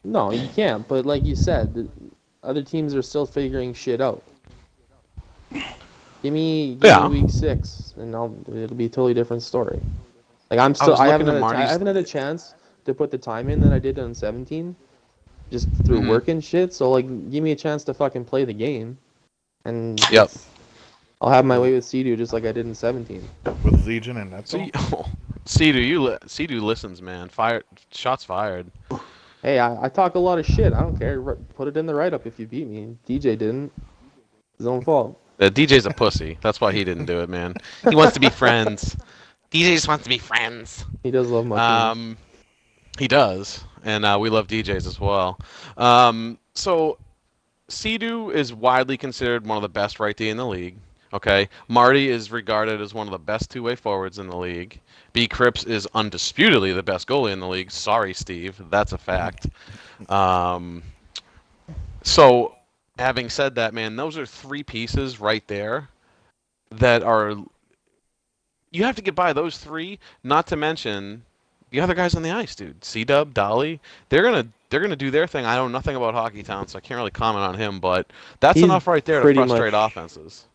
No, you can't. But like you said, the other teams are still figuring shit out. Give me
Yeah.
week 6, and it'll be a totally different story. Like I
was
haven't
looking at
I haven't had a chance to put the time in that I did on 17, just through
Mhm.
work and shit. So like, give me a chance to fucking play the game, and
Yep.
I'll have my way with Sea-Doo just like I did in 17.
With Legion and
So,
Netzel?
Sidhu listens, man. Shots fired.
Hey, I talk a lot of shit. I don't care. Put it in the write-up if you beat me. DJ didn't. His own fault.
DJ's a pussy. That's why he didn't do it, man. He wants to be friends. DJ just wants to be friends.
He does love my team.
He does, and we love DJs as well. So, Sidhu is widely considered one of the best right D in the league. Okay, Marty is regarded as one of the best two-way forwards in the league. B Crips is undisputedly the best goalie in the league. Sorry, Steve, that's a fact. So, having said that, man, those are 3 pieces right there that are. You have to get by those 3, not to mention the other guys on the ice, dude. C-Dub, Dolly, they're gonna do their thing. I know nothing about Hockey Town, so I can't really comment on him, but that's
He's
enough right there to
pretty
frustrate
much-
offenses.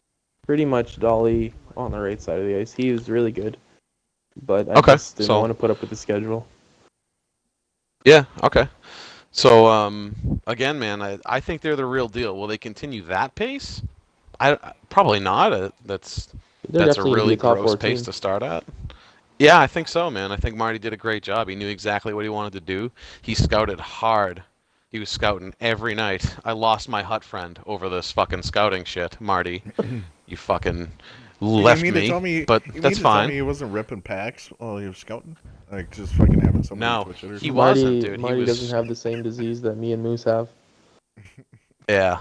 Pretty much Dolly on the right side of the ice. He was really good, but I
Okay,
just didn't
so-
want to put up with the schedule.
Yeah, okay. So again, man, I think they're the real deal. Will they continue that pace? Probably not. That's
They're
a
definitely gonna
really
be a top
gross
4
pace
team.
to start at. Yeah, I think so, man. I think Marty did a great job. He knew exactly what he wanted to do. He scouted hard. He was scouting every night. I lost my hut friend over this fucking scouting shit, Marty. You fucking left
you mean to tell
me,
me,
but
you mean
that's
to tell
fine.
me he wasn't ripping packs while he was scouting? Like, just fucking having somebody
No,
twitch it or
he
something?
wasn't, dude.
Marty
He was.
doesn't have the same disease that me and Moose have.
Yeah,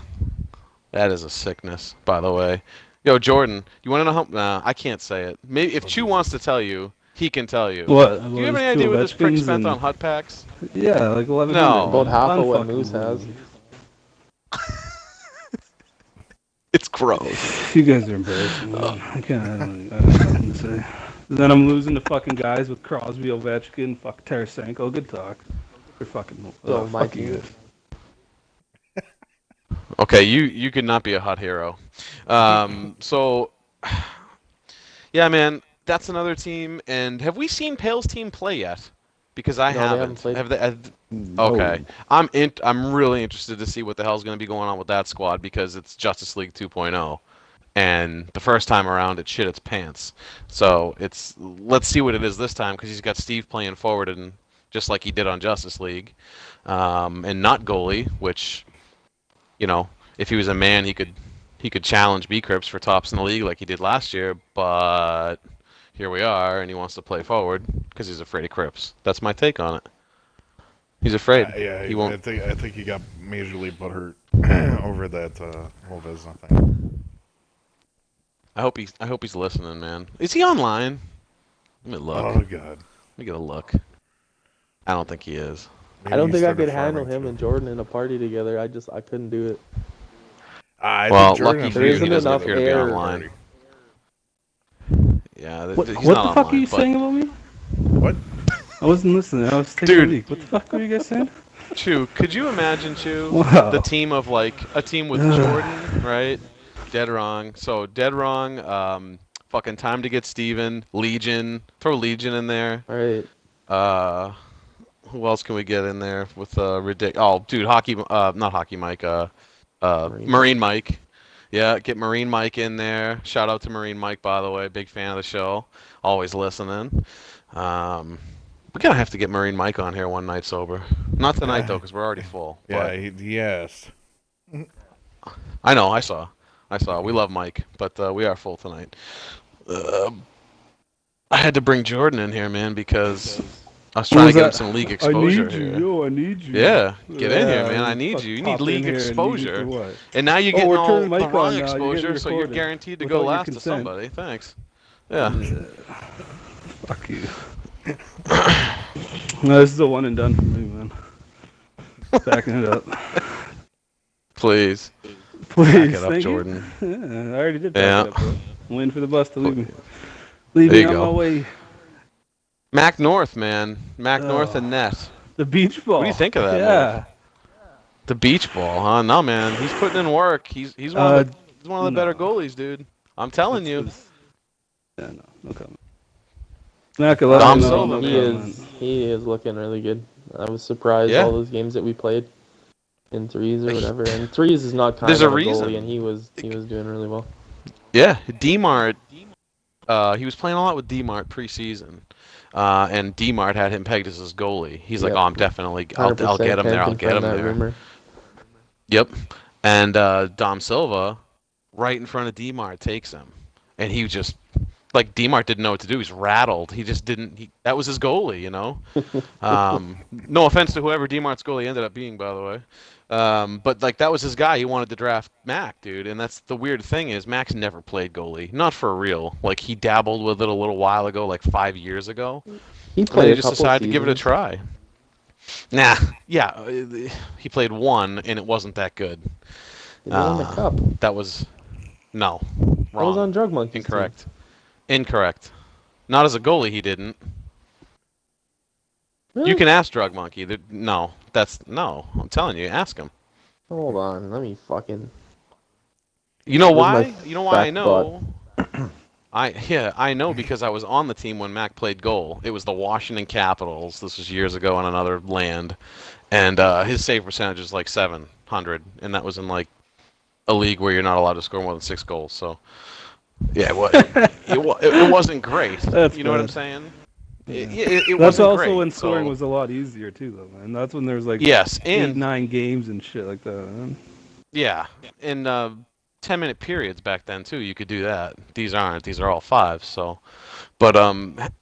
that is a sickness, by the way. Yo, Jordan, you want to know how? Nah, I can't say it. Maybe if Chew wants to tell you, he can tell you.
What?
Do you have any idea what this prick spent on hut packs?
Yeah, like 11.
No.
About half of what Moose has.
It's gross.
You guys are embarrassing. Man. I don't have nothing to say. Then I'm losing to fucking guys with Crosby, Ovechkin, fuck Tarasenko. Good talk. They're fucking.
So my
fuck you
team.
guys.
Okay, you could not be a hot hero. So, yeah, man, that's another team. And have we seen Pale's team play yet? Because I
No, they haven't
haven't.
played.
Have they?
No.
Okay, I'm really interested to see what the hell's going to be going on with that squad because it's Justice League 2.0, and the first time around it shit its pants. So let's see what it is this time because he's got Steve playing forward and just like he did on Justice League, and not goalie, which, you know, if he was a man, he could challenge B Crips for tops in the league like he did last year, but here we are, and he wants to play forward because he's afraid of Crips. That's my take on it. He's afraid.
Yeah,
he won't.
I think he got majorly butthurt over that whole Vesna thing.
I hope he's listening, man. Is he online? Let me look.
Oh god.
Let me get a look. I don't think he is.
I
Maybe
don't
he
think I
started
could handle
farming,
him
too.
and Jordan in a party together. I couldn't do it.
I
Well,
think Jordan
lucky
and
for
There
you,
me
he
isn't
doesn't
enough
appear to be
air.
online. Yeah,
What,
he's
what
not
the fuck are
online.
you
But
saying about me?
What?
I wasn't listening. I was taking
Dude.
a leak. What the fuck were you guys saying?
Chew, could you imagine, Chew,
Wow.
the team of like a team with Jordan, right? Dead wrong. So dead wrong. Fucking time to get Steven, Legion. Throw Legion in there.
All right.
Who else can we get in there with Oh, dude, hockey. Not hockey Mike. Marine Mike. Yeah, get Marine Mike in there. Shout out to Marine Mike, by the way. Big fan of the show. Always listening. We're gonna have to get Marine Mike on here one night sober. Not tonight though, because we're already full.
Yeah,
But
he asked.
I know. I saw. We love Mike, but we are full tonight. I had to bring Jordan in here, man, because I was trying to get him some league
I
exposure
need you.
here.
Yo, I need you.
Yeah, get in here, man.
Yeah,
I need
fuck,
you. You need
pop in
league
here and need me
exposure.
for what?
And now you're
Oh,
getting
we're
all
turning
the
Mike
wrong
on now. You're getting
exposure, so you're
recorded
guaranteed to
without
go
your
last to
consent.
somebody. Thanks. Yeah.
Fuck you. No, this is a one and done for me, man. Backing it up.
Please.
Please,
Back it up,
thank
Jordan.
you. Yeah, I already did back
Yeah.
it up, bro. I'm waiting for the bus to leave me. Leave
There
me
you
on
go.
my way.
Mac North, man. Mac North and Net.
The beach ball.
What do you think of that
Yeah.
move? The beach ball, huh? No, man. He's putting in work. He's one of the better goalies, dude. I'm telling you.
Yeah, no comment. Mac, I love
Dom
you,
Silva,
no
man.
He is looking really good. I was surprised
Yeah.
all those games that we played in threes or whatever. And threes is not kind
There's
of
a
a
reason.
goalie, and he was doing really well.
Yeah, D-Mart. He was playing a lot with D-Mart preseason. And D-Mart had him pegged as his goalie. He's like,
Yep.
oh, I'm definitely, I'll get him there. I'll get him there.
Rumor.
Yep. And Dom Silva, right in front of D-Mart, takes him. And he just, like, D-Mart didn't know what to do. He's rattled. He just didn't, that was his goalie, you know? No offense to whoever D-Mart's goalie ended up being, by the way. But, like, that was his guy. He wanted to draft Mac, dude. And that's the weird thing is Mac's never played goalie. Not for real. Like, he dabbled with it a little while ago, like 5 years ago.
He
And then
played
he
a
just
couple
decided to give it a
seasons.
try. Nah, yeah, he played one, and it wasn't that good.
He won the cup.
That was, no,
I was
wrong,
on Drug Monkey.
incorrect, incorrect. Not as a goalie, he didn't.
Really?
You can ask Drug Monkey. No, I'm telling you, ask him.
Hold on, let me fucking.
You know
With my
why? You know why I
fat
know? I know because I was on the team when Mac played goal. It was the Washington Capitals. This was years ago on another land, and his save percentage is like 700, and that was in like a league where you're not allowed to score more than 6 goals. So, yeah, it wasn't great.
That's
You know what I'm
bad.
saying?
Yeah.
It
That's
wasn't
also
great,
when scoring
so-
was a lot easier too, though, man. That's when there was like
Yes,
8, 9 games and shit like that. Man.
Yeah, in 10-minute periods back then too, you could do that. These aren't. These are all 5. So, but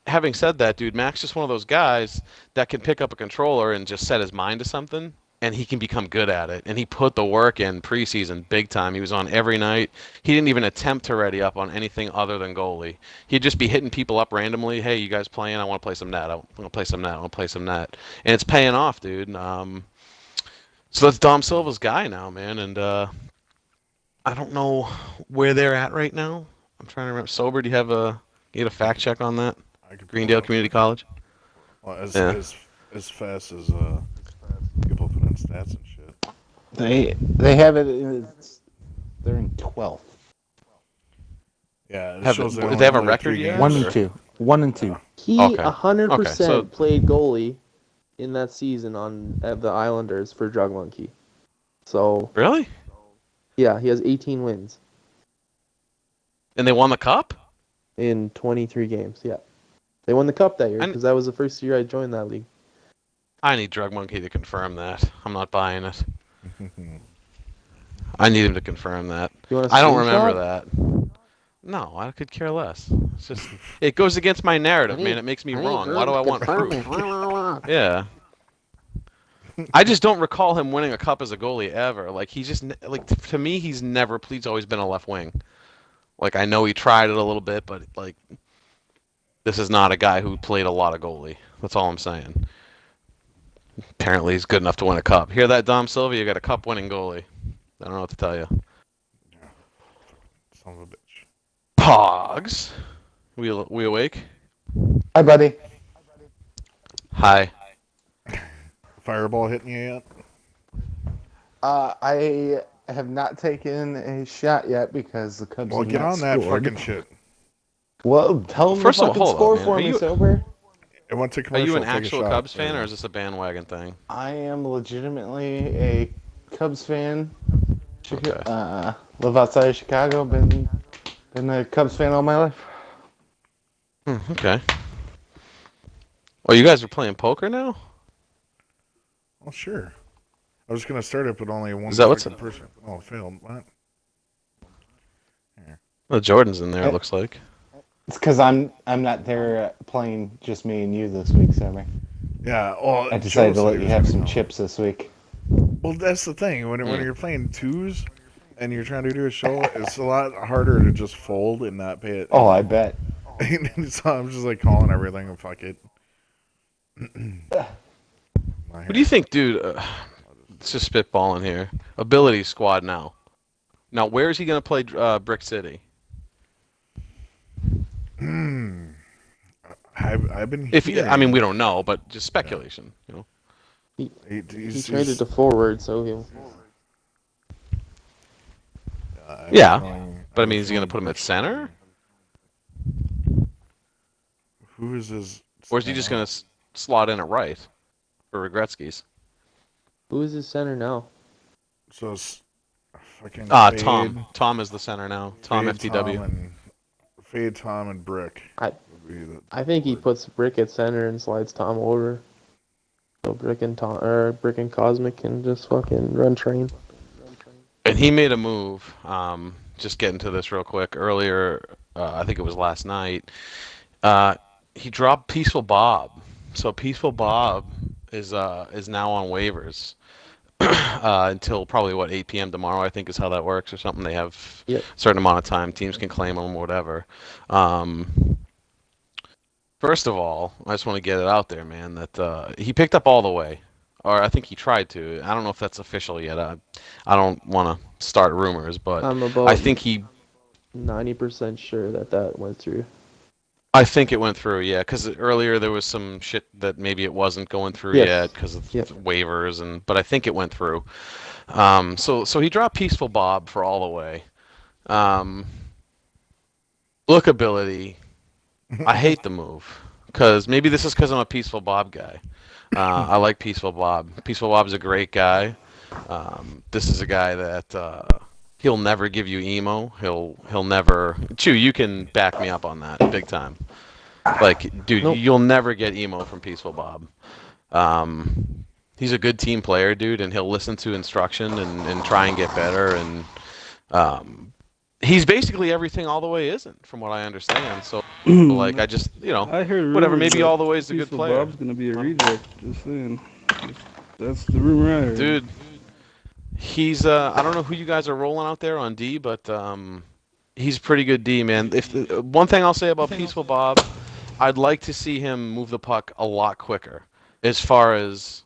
having said that, dude, Mac's just one of those guys that can pick up a controller and just set his mind to something, and he can become good at it. And he put the work in preseason big time. He was on every night. He didn't even attempt to ready up on anything other than goalie. He'd just be hitting people up randomly. Hey, you guys playing? I want to play some net. I want to play some net. I want to play some net. And it's paying off, dude. So that's Dom Silva's guy now, man. And I don't know where they're at right now. I'm trying to remember. Sober, do you have a fact check on that?
I could pull
Greendale
it up.
Community College.
Well, as
Yeah.
as fast as people put in stats and shit.
They have it. They're in 12th.
Yeah, it
Have
shows
they-
they're
do they have a
only
record
3
yet?
games.
1 and 2. 1 and 2.
He
Okay.
100%
so-
played goalie in that season at the Islanders for Drug Monkey. So
Really?
yeah, he has 18 wins
And they won the cup?
in 23 games. Yeah, they won the cup that year
And-
because that was the first year I joined that league.
I need Drug Monkey to confirm that. I'm not buying it. I need him to confirm that.
You want
I don't remember that. No, I could care less. It's just it goes against my narrative, man. It makes me wrong. Why do I want proof? Yeah. I just don't recall him winning a cup as a goalie ever. Like he's just like to me, he's always been a left wing. Like I know he tried it a little bit, but like this is not a guy who played a lot of goalie. That's all I'm saying. Apparently, he's good enough to win a cup. Hear that, Dom Silva? You got a cup-winning goalie. I don't know what to tell you.
Yeah. Son of a bitch.
Pogs. We awake?
Hi, buddy.
Hi.
Fireball hitting you yet?
I have not taken a shot yet because the Cubs
Well,
have
get
not
on that
scored.
fucking shit.
Well, tell them
First
to
of all,
fucking
hold
score
on, man.
for
Are
me,
you-
Sober.
It went to
Are
commercial.
you an
Take a
actual
shot.
Cubs
There
fan,
you
or
go.
is this a bandwagon thing?
I am legitimately a Cubs fan.
Okay.
Live outside of Chicago. Been a Cubs fan all my life.
Okay. Oh, you guys are playing poker now?
Oh, sure. I was gonna start it, but only one
Is that what's-
fucking person. Oh, it failed. What?
Well, Jordan's in there. It
Eh.
looks like.
It's because I'm not there playing just me and you this week, Sober.
Yeah. Well,
I decided
Joe
to let
said he
you
was
have
gonna
some
come.
chips this week.
Well, that's the thing. When
Mm.
you're playing twos and you're trying to do a show, it's a lot harder to just fold and not pay it.
Oh, I bet.
So I'm just like calling everything and fuck it.
What do you think, dude? It's just spitballing here. Ability squad now. Now, where is he going to play Brick City?
I've been.
If
hearing,
I mean, we don't know, but just speculation. You know.
He
he's,
traded to forward, so he'll.
Yeah, but I mean, is he going to put him at center,
Who is his?
or is he just going to slot in at right for Regretsky's?
Who is his center now?
So it's fucking. Fade,
Tom. Tom is the center now. Tom
Fade,
FTW.
Tom and Brick. would be the-
I think he puts Brick at center and slides Tom over. So Brick and Cosmic can just fucking run train.
And he made a move. Just getting to this real quick. Earlier, I think it was last night. He dropped Peaceful Bob. So Peaceful Bob is now on waivers until probably 8 p.m. tomorrow. I think is how that works or something. They have
Yep.
a certain amount of time. Teams can claim them or whatever. First of all, I just want to get it out there, man, that he picked up all the way. Or I think he tried to. I don't know if that's official yet. I don't want to start rumors, but
I'm about
I think he
90% sure that went through.
I think it went through, yeah, because earlier there was some shit that maybe it wasn't going through
Yes.
yet because of
Yep.
waivers, but I think it went through. So he dropped Peaceful Bob for all the way. Lookability, I hate the move because maybe this is because I'm a Peaceful Bob guy. I like Peaceful Bob. Peaceful Bob's a great guy. This is a guy that he'll never give you emo. He'll never. Chew, you can back me up on that big time. Like, dude,
Nope.
you'll never get emo from Peaceful Bob. He's a good team player, dude, and he'll listen to instruction and try and get better. And he's basically everything all the way isn't, from what I understand. So, like, I just,
I heard
whatever.
rumors
Maybe
that
all the way is a good
Peaceful
player.
Bob's gonna be a reject. Just saying. That's the rumor I heard.
Dude, he's I don't know who you guys are rolling out there on D, but he's pretty good D, man. One thing I'll say about Peaceful Bob, I'd like to see him move the puck a lot quicker as far as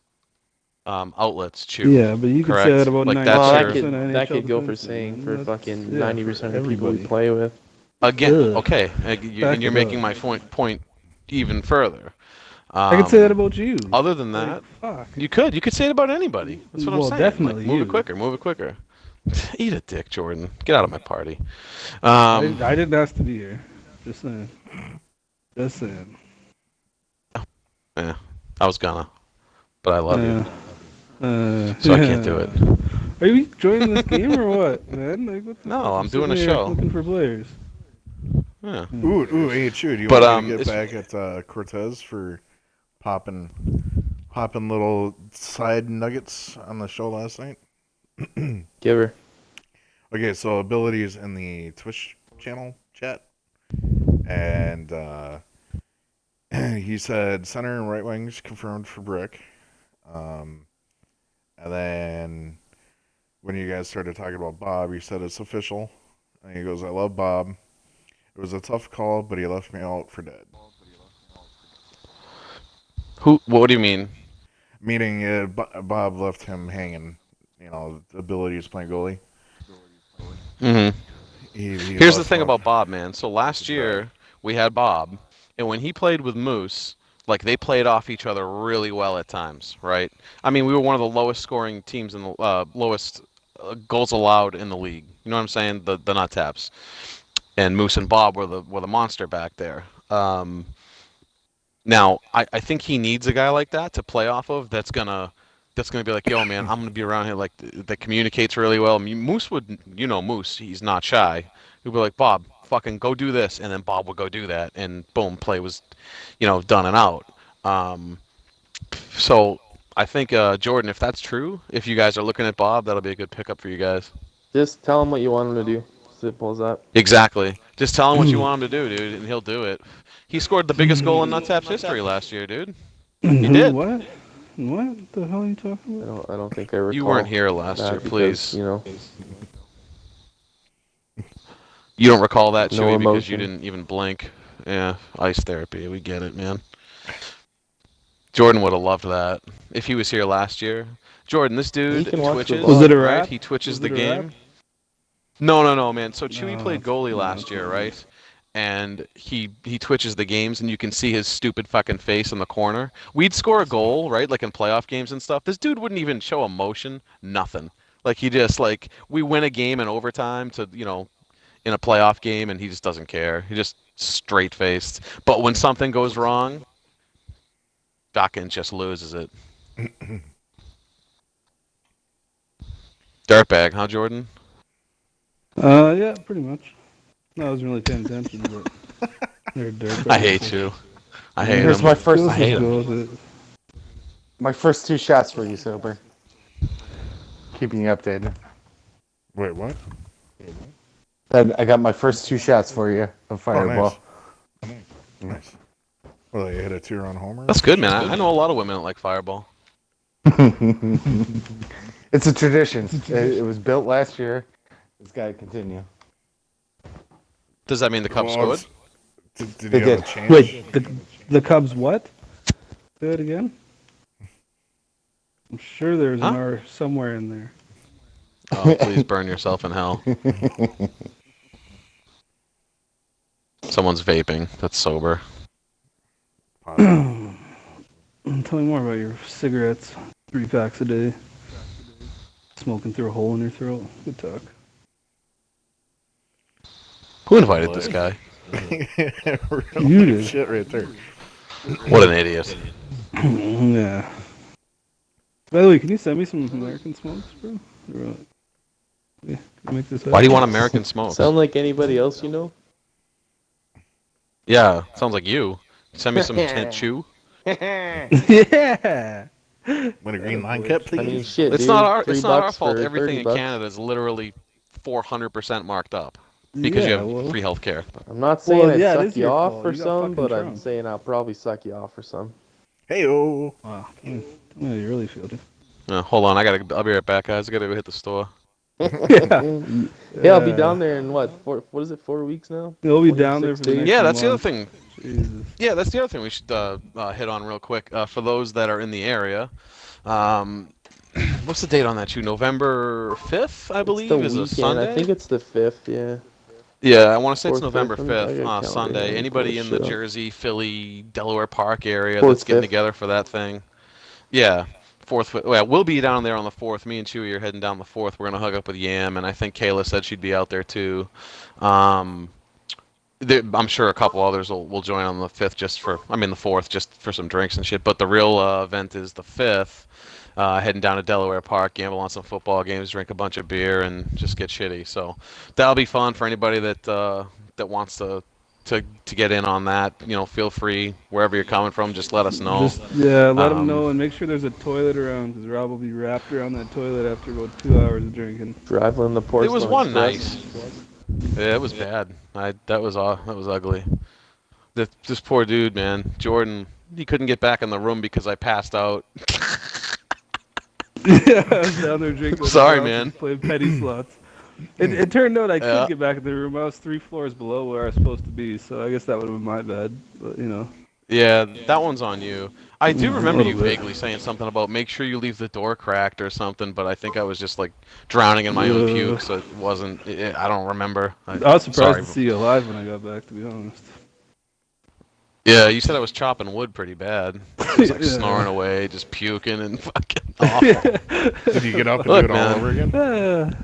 outlets, Chew.
Yeah, but you could say
Correct.
that about
Like,
90%
that's
Well,
your-
that could
NHL
go for
defensemen,
saying
man.
for
That's-
fucking
yeah,
90%
for
of the people we
everybody.
play with.
Again,
Ugh.
okay,
Back
and you're
it
making
up.
my point even further.
I could say that about you.
Other than that,
Fuck.
you could say it about anybody. That's what
Well,
I'm saying.
definitely
Like, move
you.
it quicker. Eat a dick, Jordan. Get out of my party.
I didn't ask to be here. Just saying. Just saying.
Yeah, I was gonna, but I love you,
you.
so I can't do it.
Are you joining this game or what, man? Like, what the
No,
fuck?
I'm
You're
doing a
sitting here
show.
Looking for players.
Yeah.
Ooh, hey, shoot! You
But,
want me to get
it's-
back at Cortez for popping little side nuggets on the show last night?
Give her.
Okay, so abilities in the Twitch channel chat, and he said center and right wings confirmed for Brick. And then when you guys started talking about Bob, you said it's official. And he goes, I love Bob. It was a tough call, but he left me out for dead.
Who? What do you mean?
Meaning Bob left him hanging. You know, the abilities playing goalie.
Hmm.
He
Here's the
left
thing
Bob
about Bob, man. So last
to die.
year we had Bob, and when he played with Moose, like they played off each other really well at times, right? I mean, we were one of the lowest scoring teams in the lowest goals allowed in the league. You know what I'm saying? The nut taps. And Moose and Bob were the monster back there. Now I think he needs a guy like that to play off of. That's gonna be like, yo, man, I'm gonna be around here like that communicates really well. I mean, Moose would, Moose, he's not shy. He'd be like, Bob, fucking go do this, and then Bob would go do that, and boom, play was, done and out. Um, so I think Jordan, if that's true, if you guys are looking at Bob, that'll be a good pickup for you guys.
Just tell him what you want him to do. Simple as that.
Exactly. Just tell him what you want him to do, dude, and he'll do it. He scored the biggest goal in Nutap's history last year, dude. He did.
What? What the hell are you talking about?
I don't think I recall.
You weren't here last
that
year,
because,
please.
You
don't recall that,
no
Chewy, because you
emotion.
didn't even blink. Yeah, ice therapy. We get it, man. Jordan would have loved that if he was here last year. Jordan, this dude
He can watch the
twitches.
vlog. Was
it a
right?
rap?
He twitches
Was
the
it a rap?
game. No, man. So Chewy
No,
played goalie
no,
last
it's
year,
not.
right? And he twitches the games, and you can see his stupid fucking face in the corner. We'd score a goal, right, like in playoff games and stuff. This dude wouldn't even show emotion, nothing. Like he just we win a game in overtime to in a playoff game, and he just doesn't care. He just straight faced. But when something goes wrong, fucking just loses it. Dirtbag, huh, Jordan?
Yeah, pretty much. No, I wasn't really paying attention, but they're dirty.
I hate you. I hate
Here's
him.
my first.
Let's
I hate
just
him.
go with it.
My first 2 shots for you, Sober. Keeping you updated.
Wait, what?
Then I got my first 2 shots for you of Fireball.
Nice. Well, they hit a 2-run homer.
That's good, man. I know a lot of women that like Fireball.
It's a tradition. It was built last year. It's got to continue.
Does that mean the Cubs
Well,
scored?
Did
They
you have
did.
a chance?
Wait, the Cubs what? Say it again. I'm sure there's an
Huh?
R somewhere in there.
Oh, please burn yourself in hell. Someone's vaping. That's sober.
Positive.
Tell me more about your cigarettes. 3 packs a day. Smoking through a hole in your throat. Good talk.
Who invited this guy?
You did.
Shit right there.
What an idiot.
Yeah. By the way, can you send me some American smokes, bro? Or, yeah, can you make this
Why do you want American smoke?
Sound like anybody else you know?
Yeah, sounds like you. Send me some tent chew.
Yeah.
When a green line cut, please.
I mean, shit,
It's
dude.
not our
$3
fault.
for
Everything in
$30.
Canada is literally 400% marked up because you have free healthcare.
I'm not saying
Well,
I'd
yeah, it
suck
is
you
your
off
fault.
for
You got
some,
fucking
but I'm
drunk.
saying I'll probably suck you off for some.
Hey-oh.
Wow. Yeah, you really feel it.
Hold on, I'll be right back, guys. I gotta go hit the store.
Yeah, I'll be down there in what? What is it? 4 weeks now?
You'll be down there for the
26
next
days?
Yeah, that's the other
month.
thing.
Jesus.
Yeah, that's the other thing we should hit on real quick. For those that are in the area, what's the date on that shoe? November 5th, I believe,
It's the
is a
weekend.
Sunday.
I think it's the 5th. Yeah.
Yeah, I want to say it's
4th,
November
5th. I got a
5th,
calendar
Sunday.
here.
Anybody
Pull
in
this
the
shit up.
Jersey, Philly, Delaware Park area
4th,
that's getting
5th.
together for that thing? Yeah, 4th. Well, we'll be down there on the 4th. Me and Chewy are heading down the 4th. We're gonna hook up with Yam, and I think Kayla said she'd be out there too. I'm sure a couple others will join on the 5th the 4th, just for some drinks and shit. But the real event is the 5th. Heading down to Delaware Park, gamble on some football games, drink a bunch of beer, and just get shitty. So that'll be fun for anybody that wants to get in on that. Feel free wherever you're coming from. Just let us know.
Let them
Um,
know and make sure there's a toilet around because Rob will be wrapped around that toilet after about 2 hours of drinking.
Driving the porcelain
It was one
Express.
night. Yeah, it was bad. That was ugly. This poor dude, man, Jordan. He couldn't get back in the room because I passed out.
Yeah, I was down there drinking. with
Sorry,
the
man.
bouncers, playing petty slots. It turned out I
Yeah.
could get back in the room. I was 3 floors below where I was supposed to be, so I guess that would have been my bad. But
Yeah, that one's on you. I do
a
remember
little
you
bit.
vaguely saying something about make sure you leave the door cracked or something, but I think I was just like drowning in my own puke, so it wasn't. I don't remember.
I was surprised
Sorry.
to see you alive when I got back, to be honest.
Yeah, you said I was chopping wood pretty bad. Just like
Yeah.
snoring away, just puking and fucking awful.
Did you get up and
Look,
do it all
man.
over again?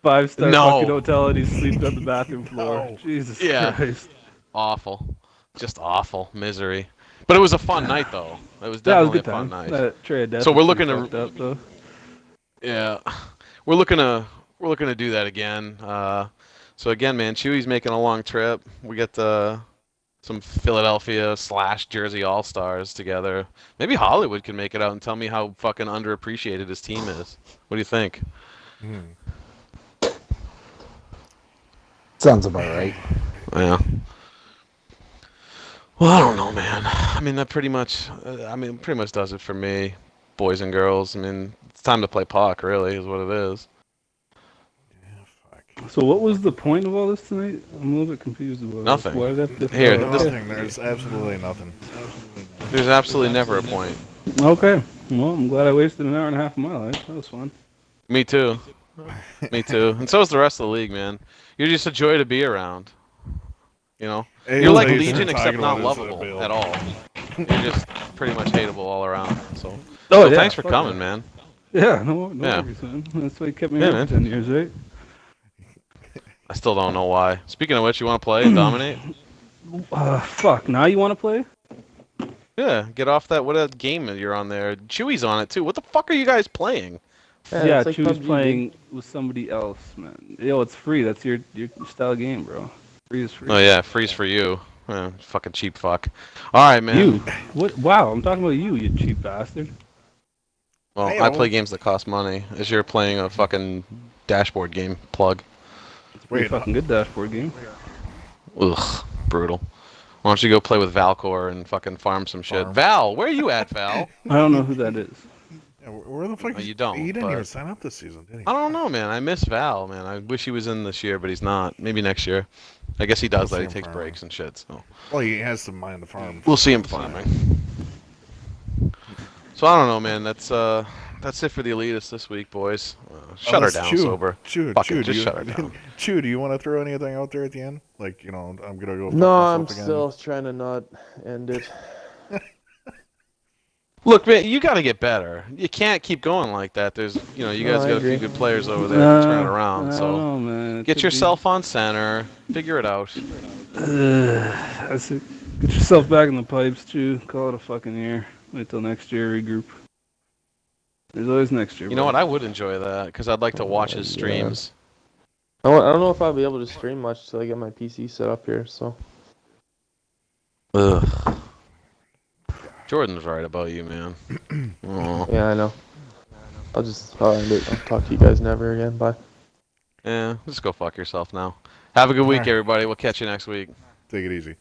5-star
No.
fucking hotel and he's sleeping on the bathroom floor.
No.
Jesus
Yeah.
Christ.
Awful. Just awful. Misery. But it was a fun night, though. It was
That was
definitely
a good
a fun
time.
night.
That Trey of Death
So
was
we're looking
pretty
to-
fucked up, though.
Yeah, we're looking to do that again. So again, man, Chewy's making a long trip. We got some Philadelphia / Jersey All Stars together. Maybe Hollywood can make it out and tell me how fucking underappreciated his team is. What do you think?
Sounds about right.
Yeah. Well, I don't know, man. I mean, that pretty much does it for me, boys and girls. I mean, it's time to play puck, really, is what it is.
So what was the point of all this tonight? I'm a little bit confused about
Nothing.
it. Why did that
Here,
okay.
Nothing. There's absolutely nothing.
There's absolutely never a point.
Okay. Well, I'm glad I wasted an hour and a half of my life. That was fun.
Me too. Me too. And so is the rest of the league, man. You're just a joy to be around. You know?
Hey,
You're like
so you
Legion,
start
except
talking
not
about his
lovable
build.
at all. You're just pretty much hateable all around. So,
Oh,
so
yeah,
thanks for
fuck
coming,
yeah.
man.
Yeah, no
Yeah.
worries, man. That's why you kept me
Yeah,
here
man.
for 10 years, right?
I still don't know why. Speaking of which, you want to play and dominate?
Fuck, now you want to play?
Yeah, get off that. What a game that you're on there. Chewy's on it too. What the fuck are you guys playing?
Yeah,
it's like
Chew's
PUBG,
playing with somebody else, man. Yo, it's free. That's your style game, bro. Free is free.
Oh yeah, freeze for you. Fucking cheap fuck. All right, man.
You? What? Wow, I'm talking about you, you cheap bastard.
Well,
Hey,
I
oh.
play games that cost money. As you're playing a fucking dashboard game. Plug.
Pretty
Wait,
fucking good dashboard game.
Ugh, brutal. Why don't you go play with Valcor and fucking farm some shit?
Farm.
Val, where are you at, Val?
I don't know who that is.
yeah, where the fuck?
Oh, you don't,
He didn't
but-
even sign up this season, did he?
I don't know, man. I miss Val, man. I wish he was in this year, but he's not. Maybe next year. I guess he does
We'll
that. He
see him
takes
farming.
breaks and shit. So
Well, he has to mind the farm.
we'll see him farming. So I don't know, man. That's it for the elitists this week, boys. Shut her
Unless
down, sober.
Chew,
Fuck it,
Chew,
just
do
shut her
you,
down.
Chew, do you want to throw anything out there at the end? Like, you know, I'm gonna go. Fuck
No, I'm
myself again.
still trying to not end it.
Look, man, you got to get better. You can't keep going like that. There's, you know, you guys
No, I
got a few
agree.
good players over there to turn it
I
around.
don't
So
know, man. It
get
could
yourself on center. Figure it out.
I said, get yourself back in the pipes, Chew. Call it a fucking year. Wait till next year, regroup. There's always next year.
You know
bud.
what? I would enjoy that because I'd like to watch his streams.
I don't know if I'll be able to stream much till I get my PC set up here. So
Ugh. Jordan's right about you, man. Oh.
yeah, I know. I'll end it. I'll talk to you guys never again. Bye.
Yeah, just go fuck yourself now. Have a good week,
Alright.
everybody. We'll catch you next week.
Take it easy.